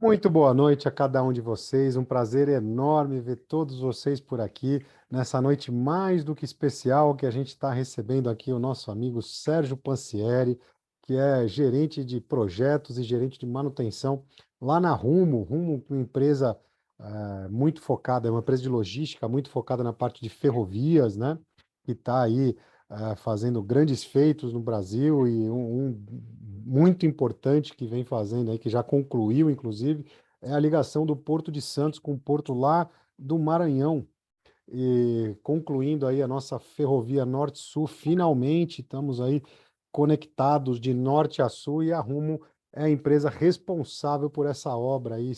Muito boa noite a cada um de vocês. Um prazer enorme ver todos vocês por aqui nessa noite mais do que especial que a gente está recebendo aqui o nosso amigo Sérgio Pansieri, que é gerente de projetos e gerente de manutenção lá na Rumo. Rumo, uma empresa muito focada, é uma empresa de logística muito focada na parte de ferrovias, né? Que está aí fazendo grandes feitos no Brasil e um muito importante que vem fazendo aí, que já concluiu, inclusive, é a ligação do Porto de Santos com o porto lá do Maranhão. E concluindo aí a nossa ferrovia Norte-Sul, finalmente estamos aí conectados de norte a sul e a Rumo é a empresa responsável por essa obra aí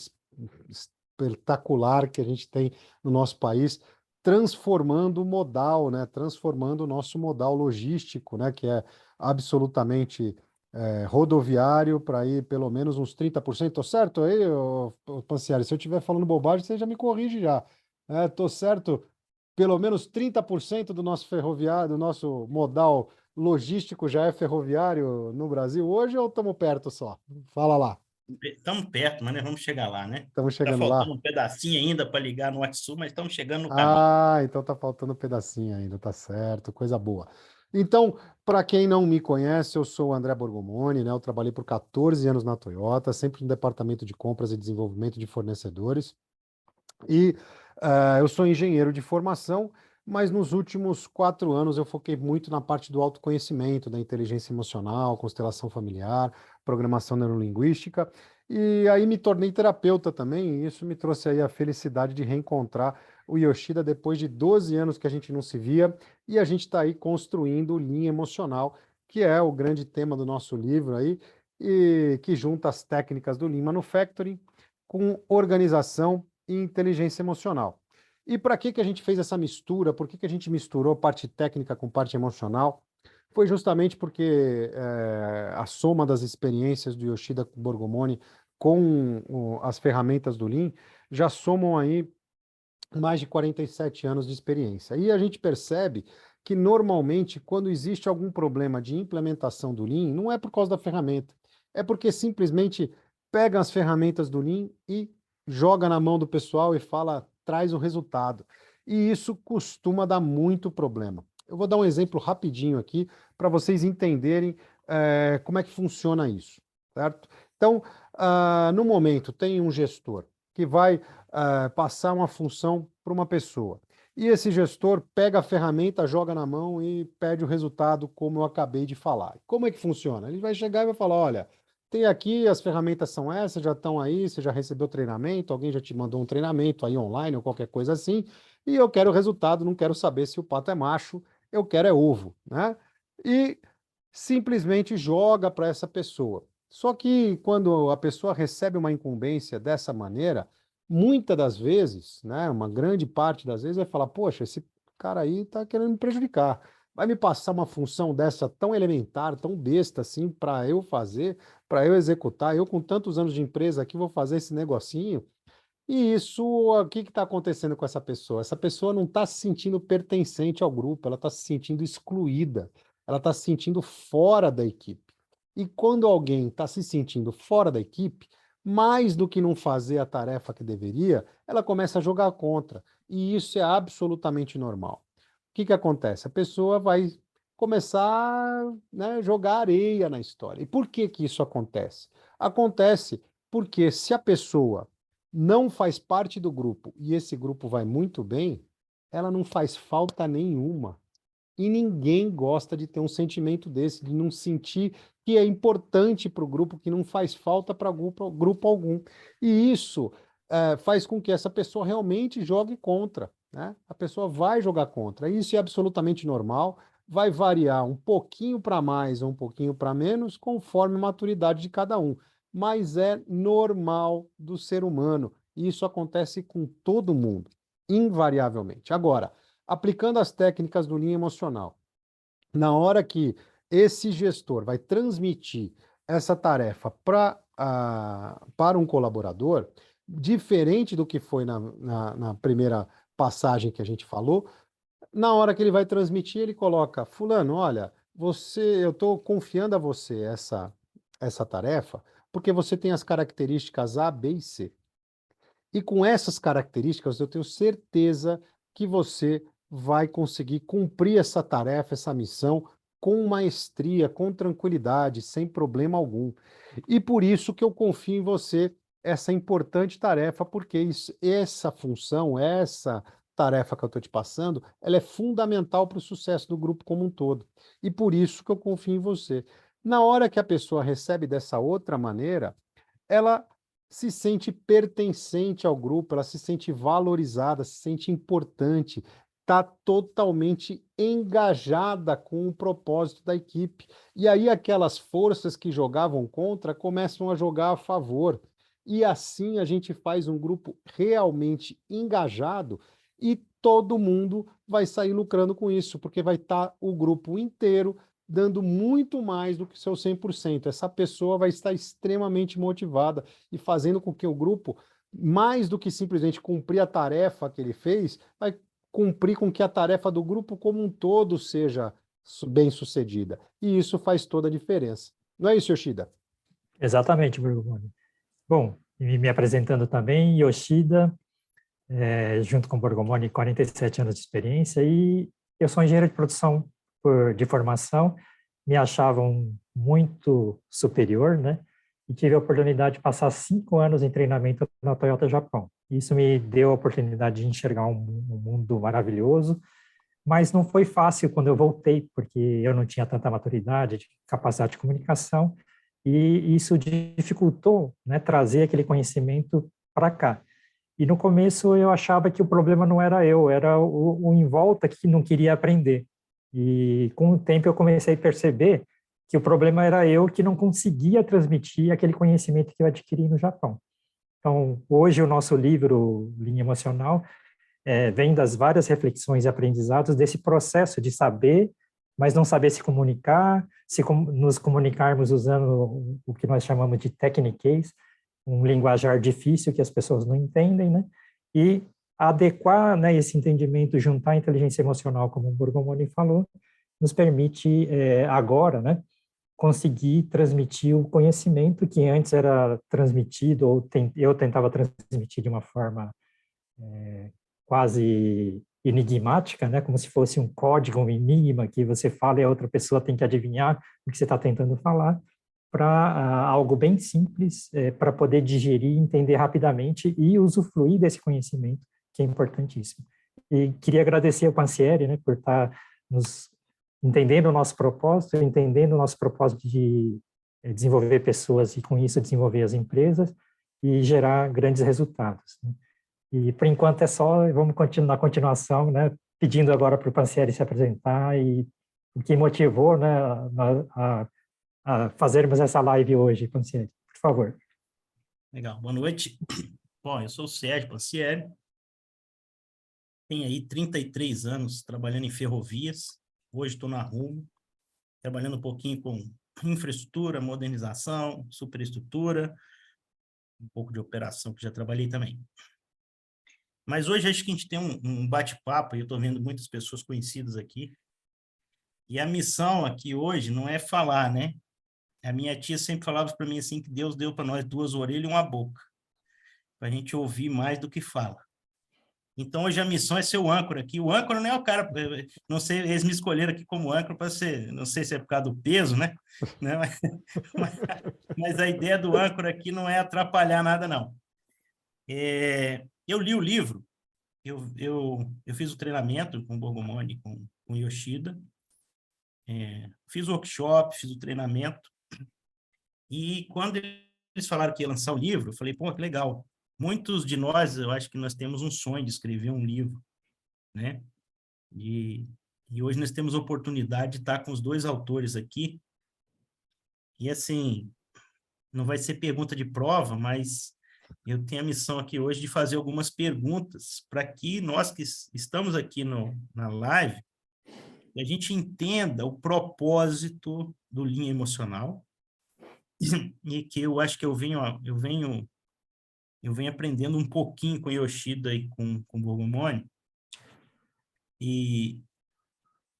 espetacular que a gente tem no nosso país, transformando o modal, né? Transformando o nosso modal logístico, né? Que é absolutamente rodoviário para ir pelo menos uns 30%. Tô certo aí, Pancieri? Se eu estiver falando bobagem, você já me corrige já. Tô certo? Pelo menos 30% do nosso ferroviário, do nosso modal logístico já é ferroviário no Brasil hoje ou estamos perto só? Fala lá, Estamos perto, mas nós vamos chegar lá, né? estamos Tá chegando lá? faltando um pedacinho ainda para ligar no Norte-Sul, mas estamos chegando no caminho. Ah, então tá faltando um pedacinho ainda, tá certo, coisa boa. Então, para quem não me conhece, eu sou o André Borgomoni, né? Eu trabalhei por 14 anos na Toyota, sempre no departamento de compras e desenvolvimento de fornecedores. E eu sou engenheiro de formação, mas nos últimos 4 anos eu foquei muito na parte do autoconhecimento, da inteligência emocional, constelação familiar, programação neurolinguística. E aí me tornei terapeuta também, e isso me trouxe aí a felicidade de reencontrar o Yoshida depois de 12 anos que a gente não se via, e a gente está aí construindo linha emocional, que é o grande tema do nosso livro aí, e que junta as técnicas do Lean Manufacturing com organização e inteligência emocional. E para que a gente fez essa mistura? Por que a gente misturou parte técnica com parte emocional? Foi justamente porque a soma das experiências do Yoshida Borgomoni com as ferramentas do Lean já somam aí mais de 47 anos de experiência. E a gente percebe que normalmente quando existe algum problema de implementação do Lean, não é por causa da ferramenta, é porque simplesmente pega as ferramentas do Lean e joga na mão do pessoal e fala, traz o resultado. E isso costuma dar muito problema. Eu vou dar um exemplo rapidinho aqui para vocês entenderem como é que funciona isso, certo? Então, no momento, tem um gestor que vai passar uma função para uma pessoa. E esse gestor pega a ferramenta, joga na mão e pede o resultado, como eu acabei de falar. Como é que funciona? Ele vai chegar e vai falar: olha, tem aqui, as ferramentas são essas, já estão aí, você já recebeu treinamento, alguém já te mandou um treinamento aí online ou qualquer coisa assim, e eu quero o resultado, não quero saber se o pato é macho, eu quero é ovo, né? E simplesmente joga para essa pessoa. Só que quando a pessoa recebe uma incumbência dessa maneira, muitas das vezes, né, uma grande parte das vezes vai falar, poxa, esse cara aí está querendo me prejudicar. Vai me passar uma função dessa tão elementar, tão besta assim, para eu fazer, para eu executar. Eu, com tantos anos de empresa aqui, vou fazer esse negocinho. E isso, o que está acontecendo com essa pessoa? Essa pessoa não está se sentindo pertencente ao grupo, ela está se sentindo excluída, ela está se sentindo fora da equipe. E quando alguém está se sentindo fora da equipe, mais do que não fazer a tarefa que deveria, ela começa a jogar contra. E isso é absolutamente normal. O que acontece? A pessoa vai começar, né, a jogar areia na história. E por que isso acontece? Acontece porque se a pessoa não faz parte do grupo e esse grupo vai muito bem, ela não faz falta nenhuma. E ninguém gosta de ter um sentimento desse, de não sentir que é importante para o grupo, que não faz falta para grupo algum. E isso faz com que essa pessoa realmente jogue contra, né? A pessoa vai jogar contra. Isso é absolutamente normal, vai variar um pouquinho para mais ou um pouquinho para menos, conforme a maturidade de cada um. Mas é normal do ser humano. E isso acontece com todo mundo, invariavelmente. Agora, aplicando as técnicas do linha emocional, na hora que esse gestor vai transmitir essa tarefa para um colaborador, diferente do que foi na primeira passagem que a gente falou, na hora que ele vai transmitir, ele coloca: Fulano, olha, eu estou confiando a você essa tarefa, Porque você tem as características A, B e C. E com essas características, eu tenho certeza que você vai conseguir cumprir essa tarefa, essa missão, com maestria, com tranquilidade, sem problema algum. E por isso que eu confio em você essa importante tarefa, porque essa função, essa tarefa que eu estou te passando, ela é fundamental para o sucesso do grupo como um todo. E por isso que eu confio em você. Na hora que a pessoa recebe dessa outra maneira, ela se sente pertencente ao grupo, ela se sente valorizada, se sente importante, está totalmente engajada com o propósito da equipe. E aí aquelas forças que jogavam contra começam a jogar a favor. E assim a gente faz um grupo realmente engajado e todo mundo vai sair lucrando com isso, porque vai estar o grupo inteiro dando muito mais do que seu 100%. Essa pessoa vai estar extremamente motivada e fazendo com que o grupo, mais do que simplesmente cumprir a tarefa que ele fez, vai cumprir com que a tarefa do grupo como um todo seja bem sucedida. E isso faz toda a diferença. Não é isso, Yoshida? Exatamente, Borgomoni. Bom, e me apresentando também, Yoshida, junto com Borgomoni, 47 anos de experiência, e eu sou engenheiro de produção de formação, me achavam muito superior, né? E tive a oportunidade de passar 5 anos em treinamento na Toyota Japão. Isso me deu a oportunidade de enxergar um mundo maravilhoso, mas não foi fácil quando eu voltei, porque eu não tinha tanta maturidade, capacidade de comunicação, e isso dificultou, né, trazer aquele conhecimento para cá. E no começo eu achava que o problema não era eu, era o em volta que não queria aprender. E com o tempo eu comecei a perceber que o problema era eu que não conseguia transmitir aquele conhecimento que eu adquiri no Japão. Então, hoje o nosso livro, Linha Emocional, vem das várias reflexões e aprendizados desse processo de saber, mas não saber se comunicar, nos comunicarmos usando o que nós chamamos de techniques, um linguajar difícil que as pessoas não entendem, né? E adequar, né, esse entendimento, juntar a inteligência emocional, como o Borgomoni falou, nos permite agora, né, conseguir transmitir o conhecimento que antes era transmitido, ou eu tentava transmitir de uma forma quase enigmática, né, como se fosse um código, um enigma que você fala e a outra pessoa tem que adivinhar o que você está tentando falar, para algo bem simples, para poder digerir, entender rapidamente e usufruir desse conhecimento, que é importantíssimo. E queria agradecer ao Pansieri, né, por estar nos entendendo o nosso propósito, entendendo o nosso propósito de desenvolver pessoas e, com isso, desenvolver as empresas e gerar grandes resultados, né? E, por enquanto, é só, vamos continuar na continuação, né, pedindo agora para o Pansieri se apresentar e o que motivou, né, a fazermos essa live hoje, Pansieri, por favor. Legal, boa noite. Bom, eu sou o Sérgio Pansieri, tenho aí 33 anos trabalhando em ferrovias, hoje estou na Rumo, trabalhando um pouquinho com infraestrutura, modernização, superestrutura, um pouco de operação, que já trabalhei também. Mas hoje acho que a gente tem um bate-papo, e eu estou vendo muitas pessoas conhecidas aqui, e a missão aqui hoje não é falar, né? A minha tia sempre falava para mim assim, que Deus deu para nós 2 orelhas e uma boca, para a gente ouvir mais do que fala. Então, hoje a missão é ser o âncora aqui. O âncora não é o cara, não sei, eles me escolheram aqui como âncora para ser, não sei se é por causa do peso, né? Mas a ideia do âncora aqui não é atrapalhar nada, não. Eu li o livro, eu fiz o treinamento com o Borgomoni, com o Yoshida, fiz o workshop, fiz o treinamento, e quando eles falaram que ia lançar o livro, eu falei, pô, que legal. Muitos de nós, eu acho que nós temos um sonho de escrever um livro, né? E hoje nós temos a oportunidade de estar com os 2 autores aqui, e assim, não vai ser pergunta de prova, mas eu tenho a missão aqui hoje de fazer algumas perguntas para que nós que estamos aqui na live, a gente entenda o propósito do Linha Emocional, e que eu acho que eu venho aprendendo um pouquinho com Yoshida e com o Borgomoni, e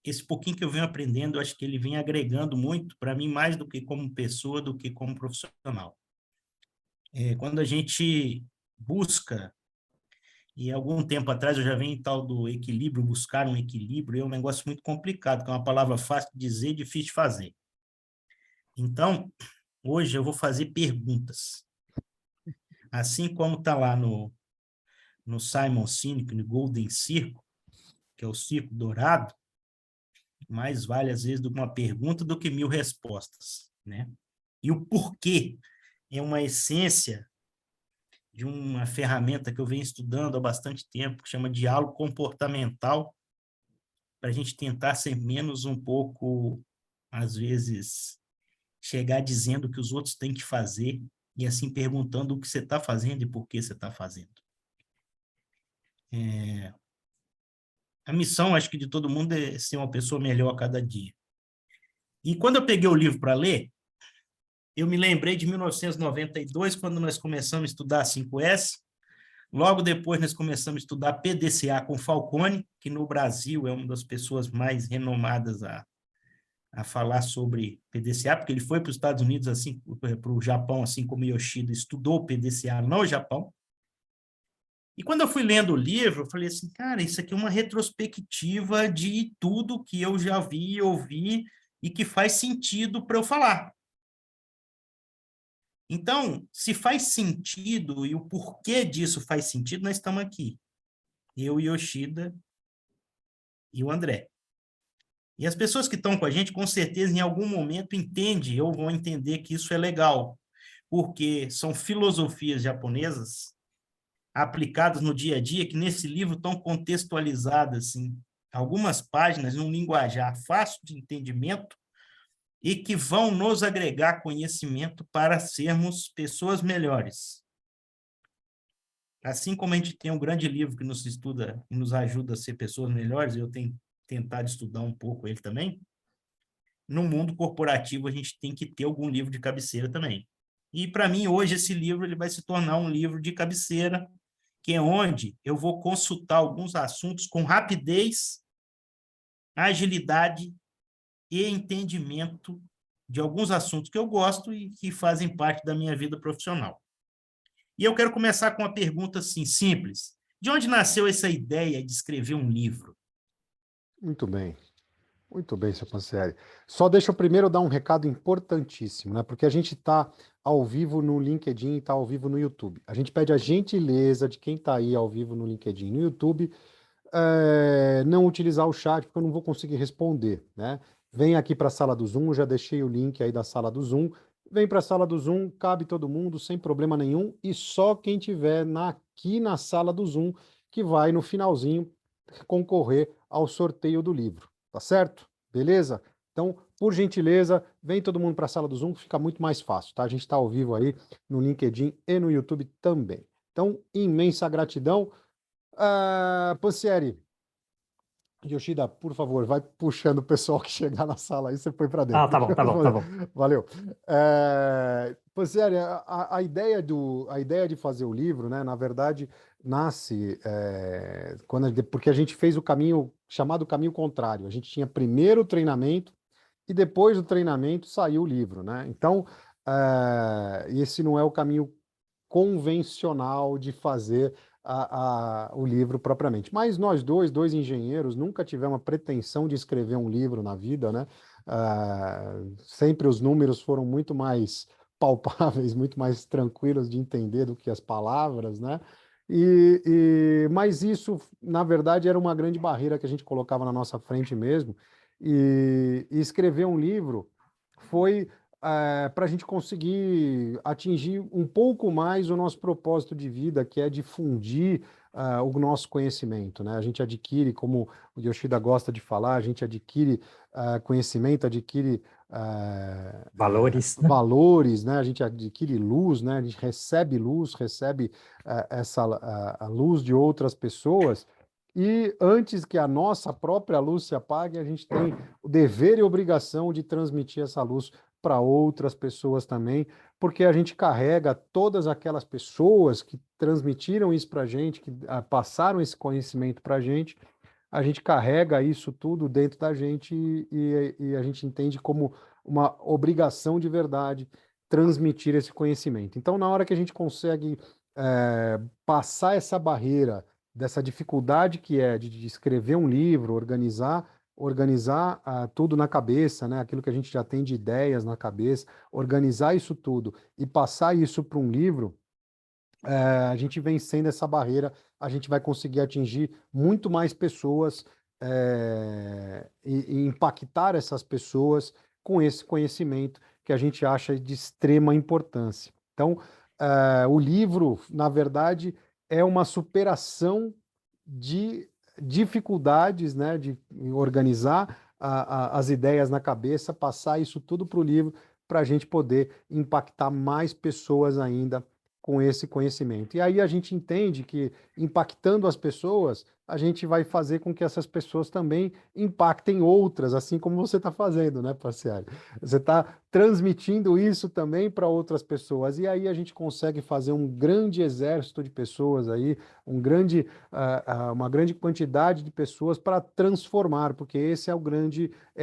esse pouquinho que eu venho aprendendo, eu acho que ele vem agregando muito para mim, mais do que como pessoa, do que como profissional. Quando a gente busca, e algum tempo atrás eu já venho em tal do equilíbrio, buscar um equilíbrio, é um negócio muito complicado, que é uma palavra fácil de dizer e difícil de fazer. Então, hoje eu vou fazer perguntas. Assim como está lá no Simon Sinek, no Golden Circle, que é o círculo dourado, mais vale, às vezes, uma pergunta do que 1000 respostas, né? E o porquê é uma essência de uma ferramenta que eu venho estudando há bastante tempo, que chama diálogo comportamental, para a gente tentar ser menos um pouco, às vezes, chegar dizendo o que os outros têm que fazer e assim perguntando o que você está fazendo e por que você está fazendo. A missão, acho que de todo mundo, é ser uma pessoa melhor a cada dia. E quando eu peguei o livro para ler, eu me lembrei de 1992, quando nós começamos a estudar a 5S. Logo depois, nós começamos a estudar PDCA com Falcone, que no Brasil é uma das pessoas mais renomadas a falar sobre PDCA, porque ele foi para os Estados Unidos, assim, para o Japão, assim como Yoshida estudou PDCA no Japão. E quando eu fui lendo o livro, eu falei assim, cara, isso aqui é uma retrospectiva de tudo que eu já vi, ouvi e que faz sentido para eu falar. Então, se faz sentido e o porquê disso faz sentido, nós estamos aqui. Eu, Yoshida e o André. E as pessoas que estão com a gente, com certeza, em algum momento entendem ou vão entender que isso é legal, porque são filosofias japonesas aplicadas no dia a dia, que nesse livro estão contextualizadas, assim, algumas páginas num linguajar fácil de entendimento e que vão nos agregar conhecimento para sermos pessoas melhores. Assim como a gente tem um grande livro que nos estuda e nos ajuda a ser pessoas melhores, eu tenho tentado estudar um pouco ele também, no mundo corporativo a gente tem que ter algum livro de cabeceira também. E para mim hoje esse livro ele vai se tornar um livro de cabeceira, que é onde eu vou consultar alguns assuntos com rapidez, agilidade e entendimento de alguns assuntos que eu gosto e que fazem parte da minha vida profissional. E eu quero começar com uma pergunta assim, simples. De onde nasceu essa ideia de escrever um livro? Muito bem, seu Pansieri. Só deixa eu primeiro dar um recado importantíssimo, né? Porque a gente está ao vivo no LinkedIn e está ao vivo no YouTube. A gente pede a gentileza de quem está aí ao vivo no LinkedIn e no YouTube não utilizar o chat, porque eu não vou conseguir responder, né? Vem aqui para a sala do Zoom, já deixei o link aí da sala do Zoom. Vem para a sala do Zoom, cabe todo mundo, sem problema nenhum, e só quem tiver aqui na sala do Zoom que vai, no finalzinho, concorrer ao sorteio do livro, tá certo? Beleza? Então, por gentileza, vem todo mundo para a sala do Zoom, fica muito mais fácil, tá? A gente está ao vivo aí no LinkedIn e no YouTube também. Então, imensa gratidão. Pansieri, Yoshida, por favor, vai puxando o pessoal que chegar na sala aí, você põe para dentro. Ah, tá bom, tá bom, tá bom. Valeu. Pansieri, a ideia de fazer o livro, né, na verdade, nasce porque a gente fez o caminho chamado caminho contrário. A gente tinha primeiro o treinamento e depois do treinamento saiu o livro, né? Então, esse não é o caminho convencional de fazer o livro propriamente. Mas nós dois engenheiros, nunca tivemos a pretensão de escrever um livro na vida, né? Sempre os números foram muito mais palpáveis, muito mais tranquilos de entender do que as palavras, né? Mas isso, na verdade, era uma grande barreira que a gente colocava na nossa frente mesmo. E escrever um livro foi para a gente conseguir atingir um pouco mais o nosso propósito de vida, que é difundir o nosso conhecimento, né? A gente adquire, como o Yoshida gosta de falar, a gente adquire conhecimento, adquire Valores, né? valores, né? A gente adquire luz, né? A gente recebe luz, recebe a luz de outras pessoas. E antes que a nossa própria luz se apague, a gente tem o dever e obrigação de transmitir essa luz para outras pessoas também, porque a gente carrega todas aquelas pessoas que transmitiram isso para a gente, que passaram esse conhecimento para a gente carrega isso tudo dentro da gente e a gente entende como uma obrigação de verdade transmitir esse conhecimento. Então, na hora que a gente consegue passar essa barreira, dessa dificuldade que é de escrever um livro, organizar tudo na cabeça, né? Aquilo que a gente já tem de ideias na cabeça, organizar isso tudo e passar isso para um livro, a gente vencendo essa barreira, a gente vai conseguir atingir muito mais pessoas, e impactar essas pessoas com esse conhecimento que a gente acha de extrema importância. Então, o livro, na verdade, é uma superação de dificuldades, né, de organizar as ideias na cabeça, passar isso tudo para o livro, para a gente poder impactar mais pessoas ainda com esse conhecimento. E aí a gente entende que, impactando as pessoas, a gente vai fazer com que essas pessoas também impactem outras, assim como você está fazendo, né, parceiro? Você está transmitindo isso também para outras pessoas, e aí a gente consegue fazer um grande exército de pessoas aí, uma grande quantidade de pessoas para transformar, porque esse é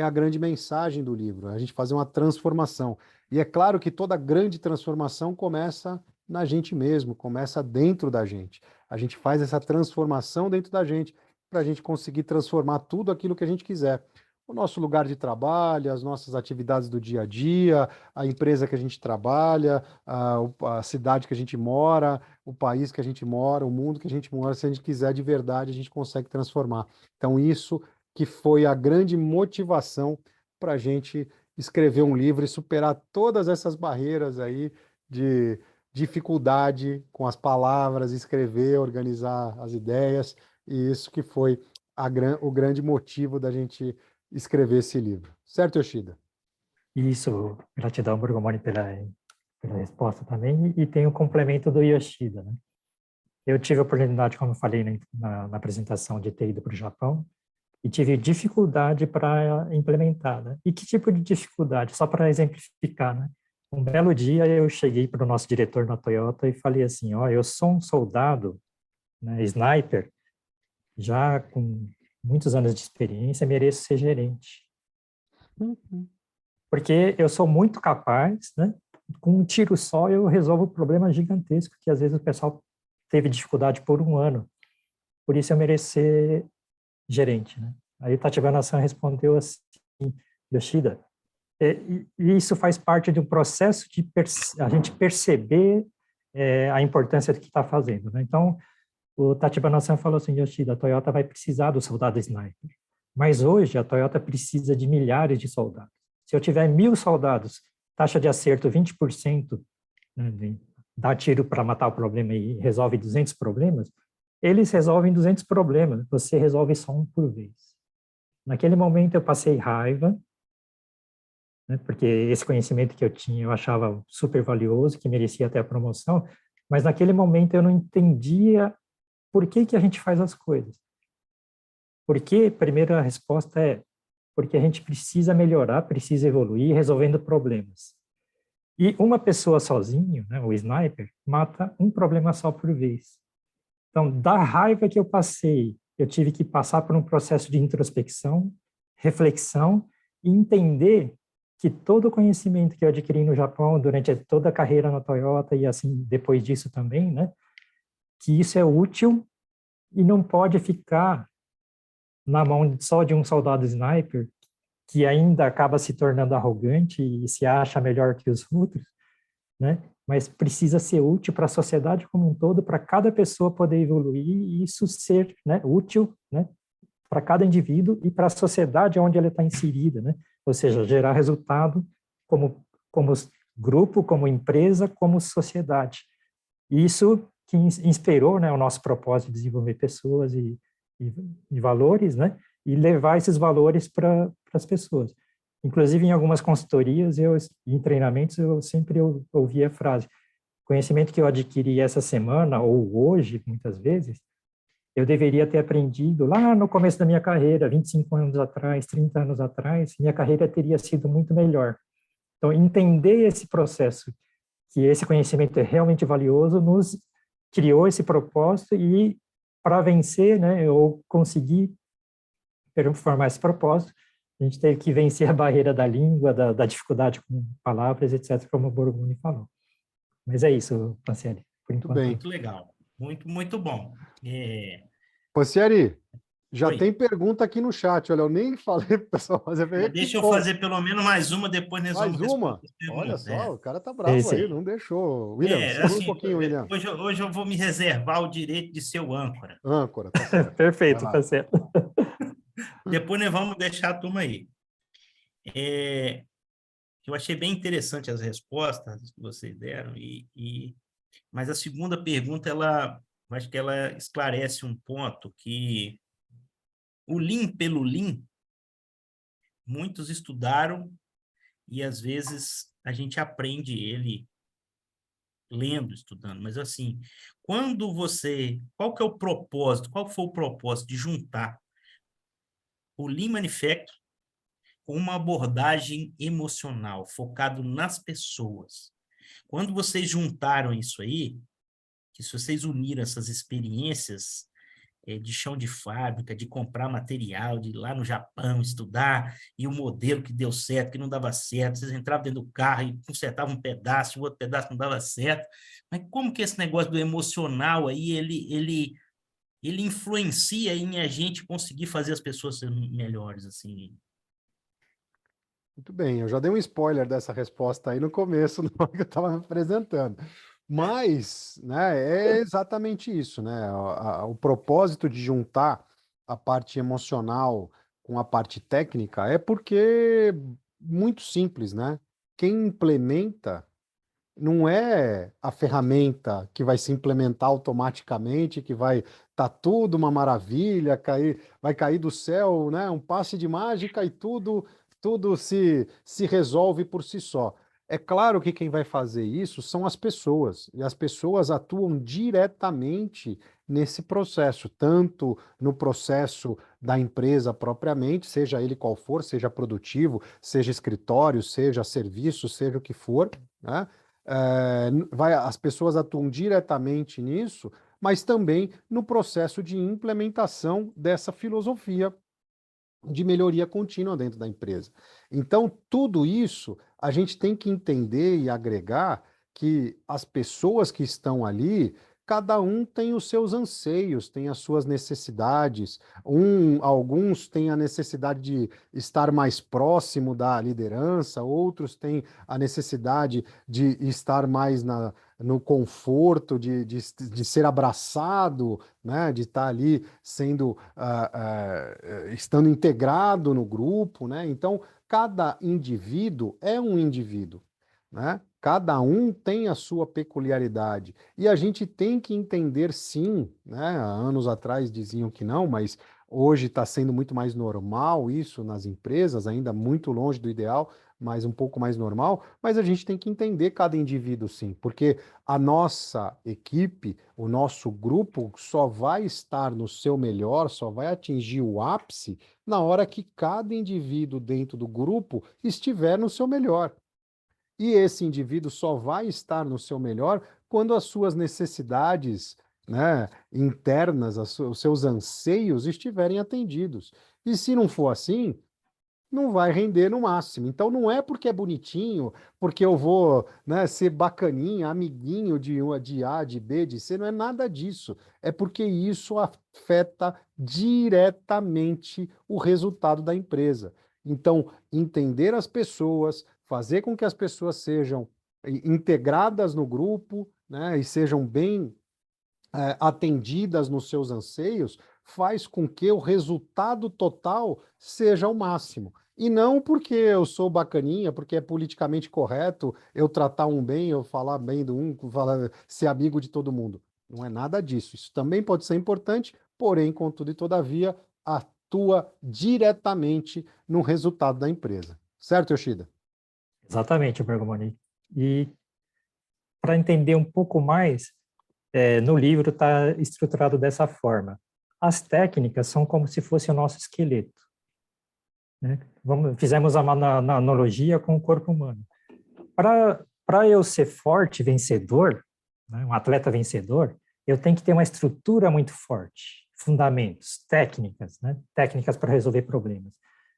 a grande mensagem do livro, a gente fazer uma transformação. E é claro que toda grande transformação começa na gente mesmo, começa dentro da gente. A gente faz essa transformação dentro da gente para a gente conseguir transformar tudo aquilo que a gente quiser. O nosso lugar de trabalho, as nossas atividades do dia a dia, a empresa que a gente trabalha, a cidade que a gente mora, o país que a gente mora, o mundo que a gente mora, se a gente quiser de verdade, a gente consegue transformar. Então, isso que foi a grande motivação para a gente escrever um livro e superar todas essas barreiras aí de dificuldade com as palavras, escrever, organizar as ideias, e isso que foi o grande motivo da gente escrever esse livro. Certo, Yoshida? Isso, gratidão, Borgomoni, pela resposta também, e tem o complemento do Yoshida, né? Eu tive a oportunidade, como eu falei na apresentação, de ter ido para o Japão, e tive dificuldade para implementar, né? E que tipo de dificuldade? Só para exemplificar, né? Um belo dia eu cheguei para o nosso diretor na Toyota e falei assim, ó, eu sou um soldado, né, sniper, já com muitos anos de experiência, mereço ser gerente. Porque eu sou muito capaz, né? Com um tiro só eu resolvo um problema gigantesco que às vezes o pessoal teve dificuldade por um ano. Por isso eu mereço ser gerente, né? Aí o Tachibana-san respondeu assim, Yoshida, e isso faz parte de um processo de a gente perceber a importância do que está fazendo, né? Então, o Tachibana-san falou assim, Yoshida, a Toyota vai precisar do soldado sniper, mas hoje a Toyota precisa de milhares de soldados. Se eu tiver 1.000 soldados, taxa de acerto 20%, né, dá tiro para matar o problema e resolve 200 problemas, eles resolvem 200 problemas, você resolve só um por vez. Naquele momento eu passei raiva, né, porque esse conhecimento que eu tinha eu achava super valioso, que merecia até a promoção, mas naquele momento eu não entendia por que a gente faz as coisas. Porque, primeira resposta é, porque a gente precisa melhorar, precisa evoluir, resolvendo problemas. E uma pessoa sozinho, né, o sniper, mata um problema só por vez. Então, da raiva que eu passei, eu tive que passar por um processo de introspecção, reflexão e entender que todo o conhecimento que eu adquiri no Japão durante toda a carreira na Toyota e assim depois disso também, né, que isso é útil e não pode ficar na mão só de um soldado sniper que ainda acaba se tornando arrogante e se acha melhor que os outros, né? Mas precisa ser útil para a sociedade como um todo, para cada pessoa poder evoluir e isso ser, né, útil, né, para cada indivíduo e para a sociedade onde ela está inserida, né? Ou seja, gerar resultado como grupo, como empresa, como sociedade. E isso que inspirou, né, o nosso propósito de desenvolver pessoas e valores, né, e levar esses valores para as pessoas. Inclusive, em algumas consultorias e em treinamentos, eu sempre ouvia a frase, conhecimento que eu adquiri essa semana, ou hoje, muitas vezes, eu deveria ter aprendido lá no começo da minha carreira, 25 anos atrás, 30 anos atrás, minha carreira teria sido muito melhor. Então, entender esse processo, que esse conhecimento é realmente valioso, nos criou esse propósito e, para vencer, né, ou conseguir performar esse propósito, A gente teve que vencer a barreira da língua, da dificuldade com palavras, etc., como o Borgomoni falou. Mas é isso, Franciele, por Muito enquanto. bem. Muito legal. Muito bom. Pancieri, já Oi. tem pergunta aqui no chat. Olha, eu nem falei para o pessoal fazer pergunta. Deixa eu fazer pelo menos mais uma, depois nós Mais vamos responder uma? as Olha perguntas. só, o cara tá bravo aí, não deixou. William, segura um Assim, pouquinho, William. hoje eu vou me reservar o direito de ser o âncora. Âncora, tá certo. Perfeito, Vai tá lá. certo. Depois nós vamos deixar a turma aí. Eu achei bem interessante as respostas que vocês deram, mas a segunda pergunta, eu acho que ela esclarece um ponto que o Lean pelo Lean, muitos estudaram e às vezes a gente aprende ele lendo, estudando, mas assim, qual que é o propósito, qual foi o propósito de juntar o Lean Manufacturing com uma abordagem emocional, focado nas pessoas? Quando vocês juntaram isso aí, que se vocês uniram essas experiências de chão de fábrica, de comprar material, de ir lá no Japão estudar, e o modelo que deu certo, que não dava certo, vocês entravam dentro do carro e consertavam um pedaço, o outro pedaço não dava certo, mas como que esse negócio do emocional aí, ele influencia em a gente conseguir fazer as pessoas serem melhores, assim? Muito bem, eu já dei um spoiler dessa resposta aí no começo, na hora que eu estava me apresentando. Mas, né, é exatamente isso, né? O propósito de juntar a parte emocional com a parte técnica é porque muito simples, né? Quem implementa não é a ferramenta que vai se implementar automaticamente, que vai estar tudo uma maravilha, vai cair do céu, né? Um passe de mágica e tudo se resolve por si só. É claro que quem vai fazer isso são as pessoas, e as pessoas atuam diretamente nesse processo, tanto no processo da empresa propriamente, seja ele qual for, seja produtivo, seja escritório, seja serviço, seja o que for, né? As pessoas atuam diretamente nisso, mas também no processo de implementação dessa filosofia de melhoria contínua dentro da empresa. Então, tudo isso a gente tem que entender e agregar que as pessoas que estão ali, cada um tem os seus anseios, tem as suas necessidades. Alguns têm a necessidade de estar mais próximo da liderança, outros têm a necessidade de estar mais no conforto, de ser abraçado, né, de estar ali sendo estando integrado no grupo, né? Então, cada indivíduo é um indivíduo, né? Cada um tem a sua peculiaridade e a gente tem que entender, sim, né? Há anos atrás diziam que não, mas hoje está sendo muito mais normal isso nas empresas, ainda muito longe do ideal, mas um pouco mais normal. Mas a gente tem que entender cada indivíduo, sim, porque a nossa equipe, o nosso grupo só vai estar no seu melhor, só vai atingir o ápice na hora que cada indivíduo dentro do grupo estiver no seu melhor. E esse indivíduo só vai estar no seu melhor quando as suas necessidades, né, internas, os seus anseios estiverem atendidos. E se não for assim, não vai render no máximo. Então não é porque é bonitinho, porque eu vou, né, ser bacaninha, amiguinho de A, de B, de C, não é nada disso. É porque isso afeta diretamente o resultado da empresa. Então, entender as pessoas, fazer com que as pessoas sejam integradas no grupo, né, e sejam bem atendidas nos seus anseios, faz com que o resultado total seja o máximo. E não porque eu sou bacaninha, porque é politicamente correto eu tratar um bem, eu falar bem do ser amigo de todo mundo. Não é nada disso. Isso também pode ser importante, porém, contudo e todavia, atua diretamente no resultado da empresa. Certo, Yoshida? Exatamente, Bergomoni. E para entender um pouco mais, no livro está estruturado dessa forma. As técnicas são como se fosse o nosso esqueleto, né? Fizemos uma analogia com o corpo humano. Para eu ser forte, vencedor, né, um atleta vencedor, eu tenho que ter uma estrutura muito forte, fundamentos, técnicas, né, técnicas para resolver problemas.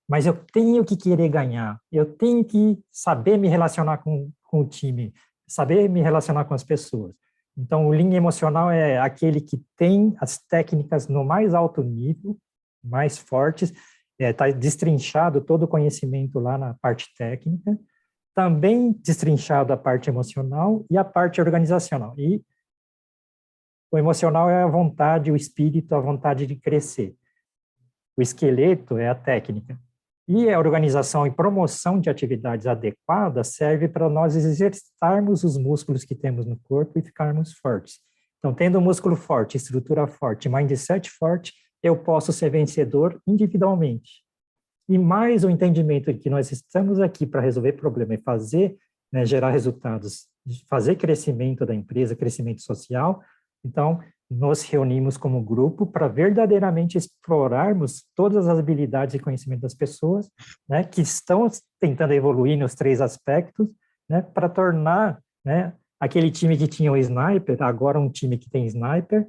mas eu tenho que querer ganhar, eu tenho que saber me relacionar com o time, saber me relacionar com as pessoas. Então, o Lean emocional é aquele que tem as técnicas no mais alto nível, mais fortes, está destrinchado todo o conhecimento lá na parte técnica, também destrinchado a parte emocional e a parte organizacional. E o emocional é a vontade, o espírito, a vontade de crescer. O esqueleto é a técnica. E a organização e promoção de atividades adequadas serve para nós exercitarmos os músculos que temos no corpo e ficarmos fortes. Então, tendo um músculo forte, estrutura forte, mindset forte, eu posso ser vencedor individualmente. E mais o entendimento de que nós estamos aqui para resolver problema e fazer, né, gerar resultados, fazer crescimento da empresa, crescimento social. Então, nos reunimos como grupo para verdadeiramente explorarmos todas as habilidades e conhecimento das pessoas, né, que estão tentando evoluir nos 3 aspectos, né, para tornar, né, aquele time que tinha o sniper, agora um time que tem sniper,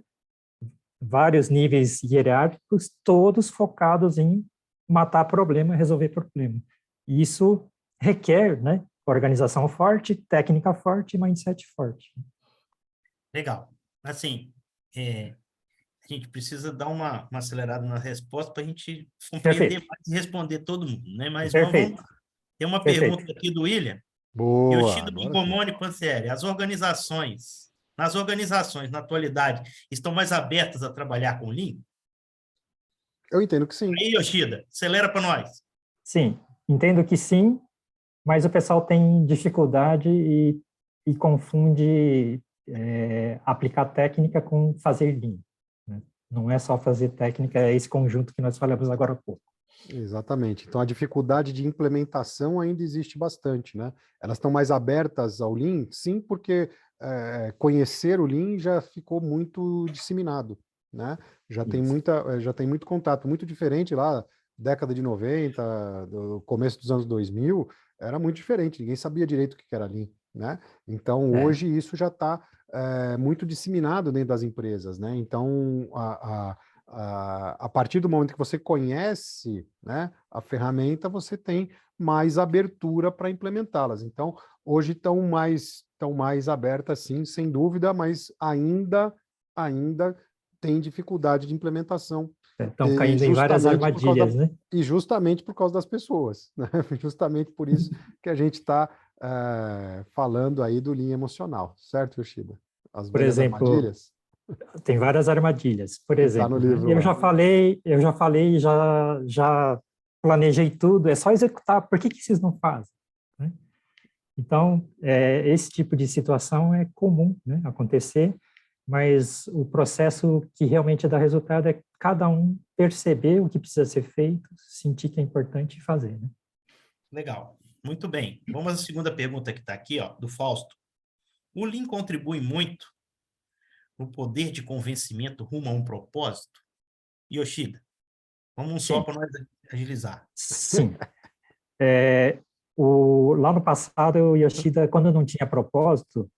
vários níveis hierárquicos, todos focados em matar problema, resolver problema. E isso requer, né, organização forte, técnica forte e mindset forte. Legal. Assim, a gente precisa dar uma acelerada na resposta para a gente compreender Perfeito. mais e responder todo mundo, né? Mas vamos Perfeito. lá. Tem uma Perfeito. pergunta aqui do William. Boa, Yoshida agora sim. Borgomoni Pancieri, nas organizações, na atualidade, estão mais abertas a trabalhar com Lean? Eu entendo que sim. Aí, Yoshida, acelera para nós. Sim, entendo que sim, mas o pessoal tem dificuldade e confunde aplicar técnica com fazer Lean, né? Não é só fazer técnica, é esse conjunto que nós falamos agora há pouco. Exatamente. Então, a dificuldade de implementação ainda existe bastante, né? Elas estão mais abertas ao Lean, sim, porque conhecer o Lean já ficou muito disseminado, né? Já tem muito contato, muito diferente lá, década de 90, do começo dos anos 2000, era muito diferente, ninguém sabia direito o que era Lean, né? Então, hoje isso já está muito disseminado dentro das empresas, né? Então, a partir do momento que você conhece, né, a ferramenta, você tem mais abertura para implementá-las. Então, hoje estão mais abertas, sim, sem dúvida, mas ainda tem dificuldade de implementação. Estão caindo em várias armadilhas, né? E justamente por causa das pessoas, né? Justamente por isso que a gente está falando aí do Lean emocional, certo, Yoshida? As Por velhas exemplo, armadilhas? tem várias armadilhas. Por Que está no exemplo, né, livro eu lá. já falei, já planejei tudo, é só executar. Por que vocês não fazem? Né? Então, esse tipo de situação é comum, né, acontecer, mas o processo que realmente dá resultado é cada um perceber o que precisa ser feito, sentir que é importante e fazer, né? Legal. Muito bem. Vamos à segunda pergunta que está aqui, ó, do Fausto. O Lean contribui muito no poder de convencimento rumo a um propósito? Yoshida, vamos só Sim. para nós agilizar. Sim. Lá no passado, o Yoshida, quando não tinha propósito,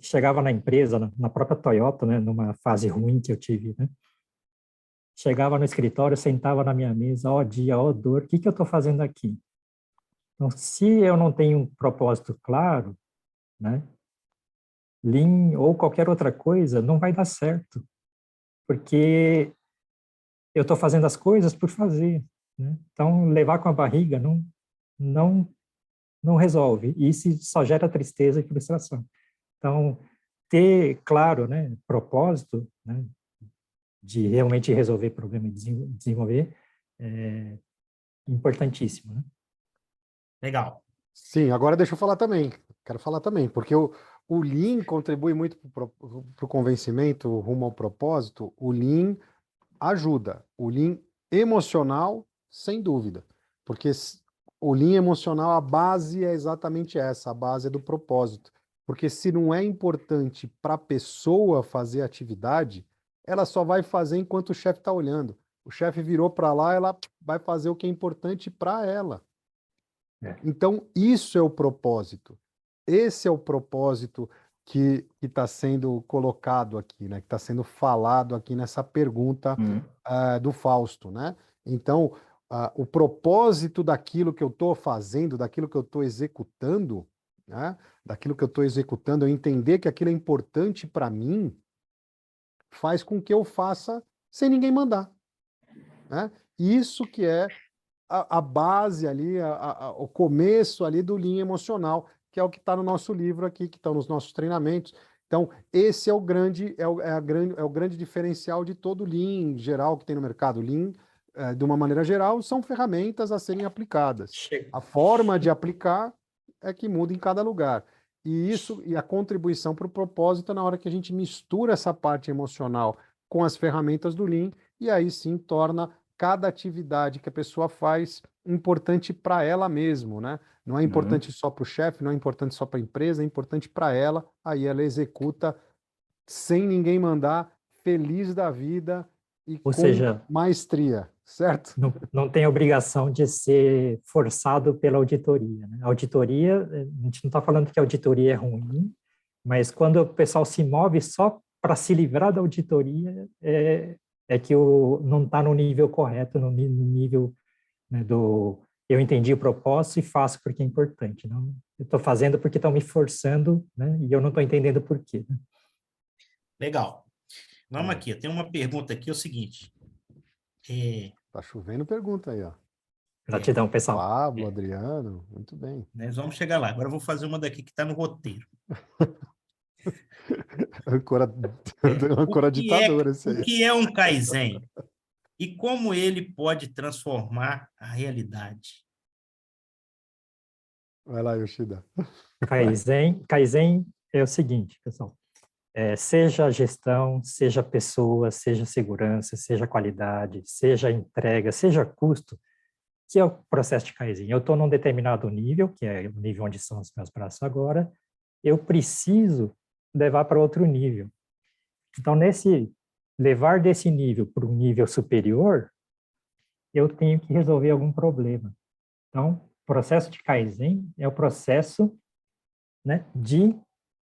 chegava na empresa, na própria Toyota, né, numa fase ruim que eu tive, né? Chegava no escritório, sentava na minha mesa, ó dia, ó dor, o que eu estou fazendo aqui? Então, se eu não tenho um propósito claro, né, Lean ou qualquer outra coisa, não vai dar certo, porque eu estou fazendo as coisas por fazer, né? Então, levar com a barriga não resolve, e isso só gera tristeza e frustração. Então, ter, claro, né, propósito, né, de realmente resolver problema e desenvolver é importantíssimo, né? Legal. Sim, agora deixa eu falar também. Quero falar também, porque o Lean contribui muito para o convencimento rumo ao propósito. O Lean ajuda. O Lean emocional, sem dúvida. Porque o Lean emocional, a base é exatamente essa, a base é do propósito. Porque se não é importante para a pessoa fazer a atividade, ela só vai fazer enquanto o chefe está olhando. O chefe virou para lá, ela vai fazer o que é importante para ela. Então, isso é o propósito. Esse é o propósito que está sendo colocado aqui, né? Que está sendo falado aqui nessa pergunta do Fausto, né? Então, o propósito daquilo que eu estou fazendo, daquilo que eu estou executando, né? Daquilo que eu estou executando, eu entender que aquilo é importante para mim, faz com que eu faça sem ninguém mandar, né? Isso que é a base ali, o começo ali do Lean emocional, que é o que está no nosso livro aqui, que está nos nossos treinamentos. Então, esse é o grande, é o grande diferencial de todo Lean geral que tem no mercado. Lean, de uma maneira geral, são ferramentas a serem aplicadas. A forma de aplicar é que muda em cada lugar. E isso, e a contribuição para o propósito é na hora que a gente mistura essa parte emocional com as ferramentas do Lean, e aí sim torna cada atividade que a pessoa faz importante para ela mesmo, né? Não é importante só para o chefe, não é importante só para a empresa, é importante para ela, aí ela executa sem ninguém mandar, feliz da vida e Ou com seja, maestria, certo? não tem obrigação de ser forçado pela auditoria, né? A auditoria, a gente não está falando que a auditoria é ruim, mas quando o pessoal se move só para se livrar da auditoria, é que não está no nível correto, no nível, né, do eu entendi o propósito e faço porque é importante. Não, eu estou fazendo porque estão me forçando, né, e eu não estou entendendo por quê. Né? Legal. Vamos aqui, tem uma pergunta aqui, é o seguinte. Tá chovendo pergunta aí, ó. Gratidão, pessoal. Pablo, Adriano, muito bem. Nós vamos chegar lá. Agora eu vou fazer uma daqui que está no roteiro. Âncora ditadora esse O aí. que é um Kaizen? E como ele pode transformar a realidade? Vai lá, Yoshida. Kaizen é o seguinte, pessoal. Seja gestão, seja pessoa, seja segurança, seja qualidade, seja entrega, seja custo, que é o processo de Kaizen. Eu estou num determinado nível, que é o nível onde são os meus braços agora, eu preciso levar para outro nível. Então, levar desse nível para um nível superior, eu tenho que resolver algum problema. Então, o processo de Kaizen é o processo, né, de,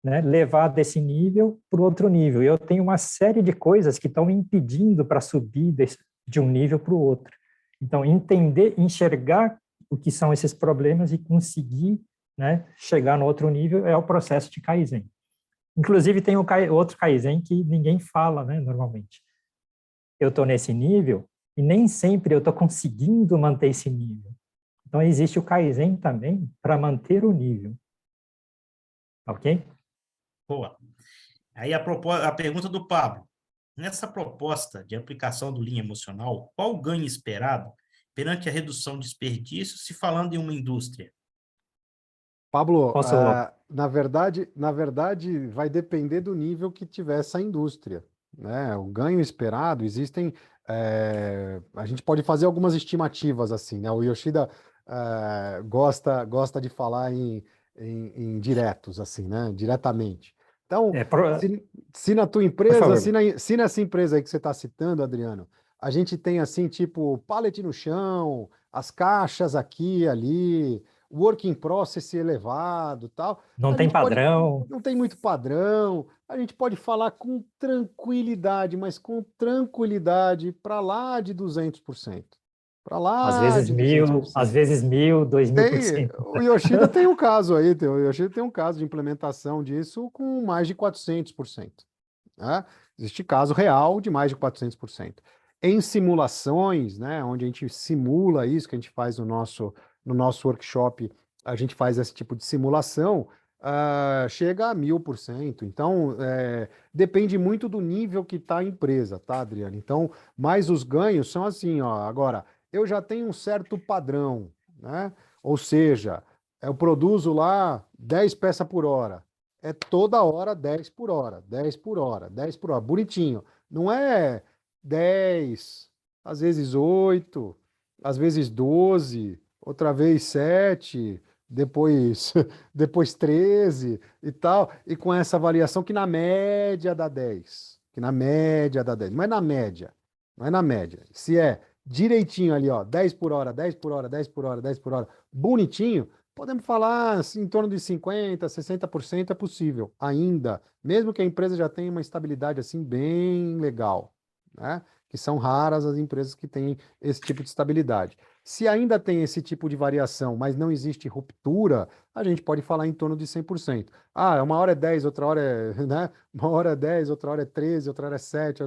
né, levar desse nível para o outro nível. Eu tenho uma série de coisas que estão me impedindo para subir de um nível para o outro. Então, enxergar o que são esses problemas e conseguir, né, chegar no outro nível é o processo de Kaizen. Inclusive, tem outro Kaizen que ninguém fala, né, normalmente. Eu estou nesse nível e nem sempre eu estou conseguindo manter esse nível. Então, existe o Kaizen também para manter o nível. Ok? Boa. Aí a pergunta do Pablo. Nessa proposta de aplicação do Lean emocional, qual o ganho esperado perante a redução de desperdícios, se falando em uma indústria? Pablo, Posso... na verdade, vai depender do nível que tiver essa indústria, né? O ganho esperado, a gente pode fazer algumas estimativas assim, né? O Yoshida gosta de falar em diretos, assim, né? Diretamente. Então, se na tua Por empresa, favor. se nessa empresa aí que você está citando, Adriano, a gente tem assim, tipo, pallet no chão, as caixas aqui e ali, working process elevado, tal. Não A tem gente pode, padrão. não tem muito padrão, a gente pode falar com tranquilidade, mas com tranquilidade para lá de 200%. Para Às lá vezes de 1.000, às 200%. vezes 1.000, 2.000%. O Yoshida tem um caso aí, o Yoshida tem um caso de implementação disso com mais de 400%. Né? Existe caso real de mais de 400%. Em simulações, né, onde a gente simula isso, que a gente faz no nosso workshop, a gente faz esse tipo de simulação, chega a 1.000%. Então, depende muito do nível que está a empresa, tá, Adriano? Então, mas os ganhos são assim, ó, agora, eu já tenho um certo padrão, né? Ou seja, eu produzo lá 10 peças por hora. É toda hora 10 por hora, 10 por hora, 10 por hora, bonitinho. Não é 10, às vezes 8, às vezes 12, outra vez 7, depois, depois 13 e tal, e com essa variação que na média dá 10, que na média dá 10, não é na média, não é na média. Se é direitinho ali, ó, 10 por hora, 10 por hora, 10 por hora, 10 por hora, bonitinho, podemos falar assim, em torno de 50%, 60% é possível ainda, mesmo que a empresa já tenha uma estabilidade assim bem legal, né? que são raras as empresas que têm esse tipo de estabilidade. Se ainda tem esse tipo de variação, mas não existe ruptura, a gente pode falar em torno de 100%. Ah, uma hora é 10, outra hora é, né? Uma hora é 10, outra hora é 13, outra hora é 7,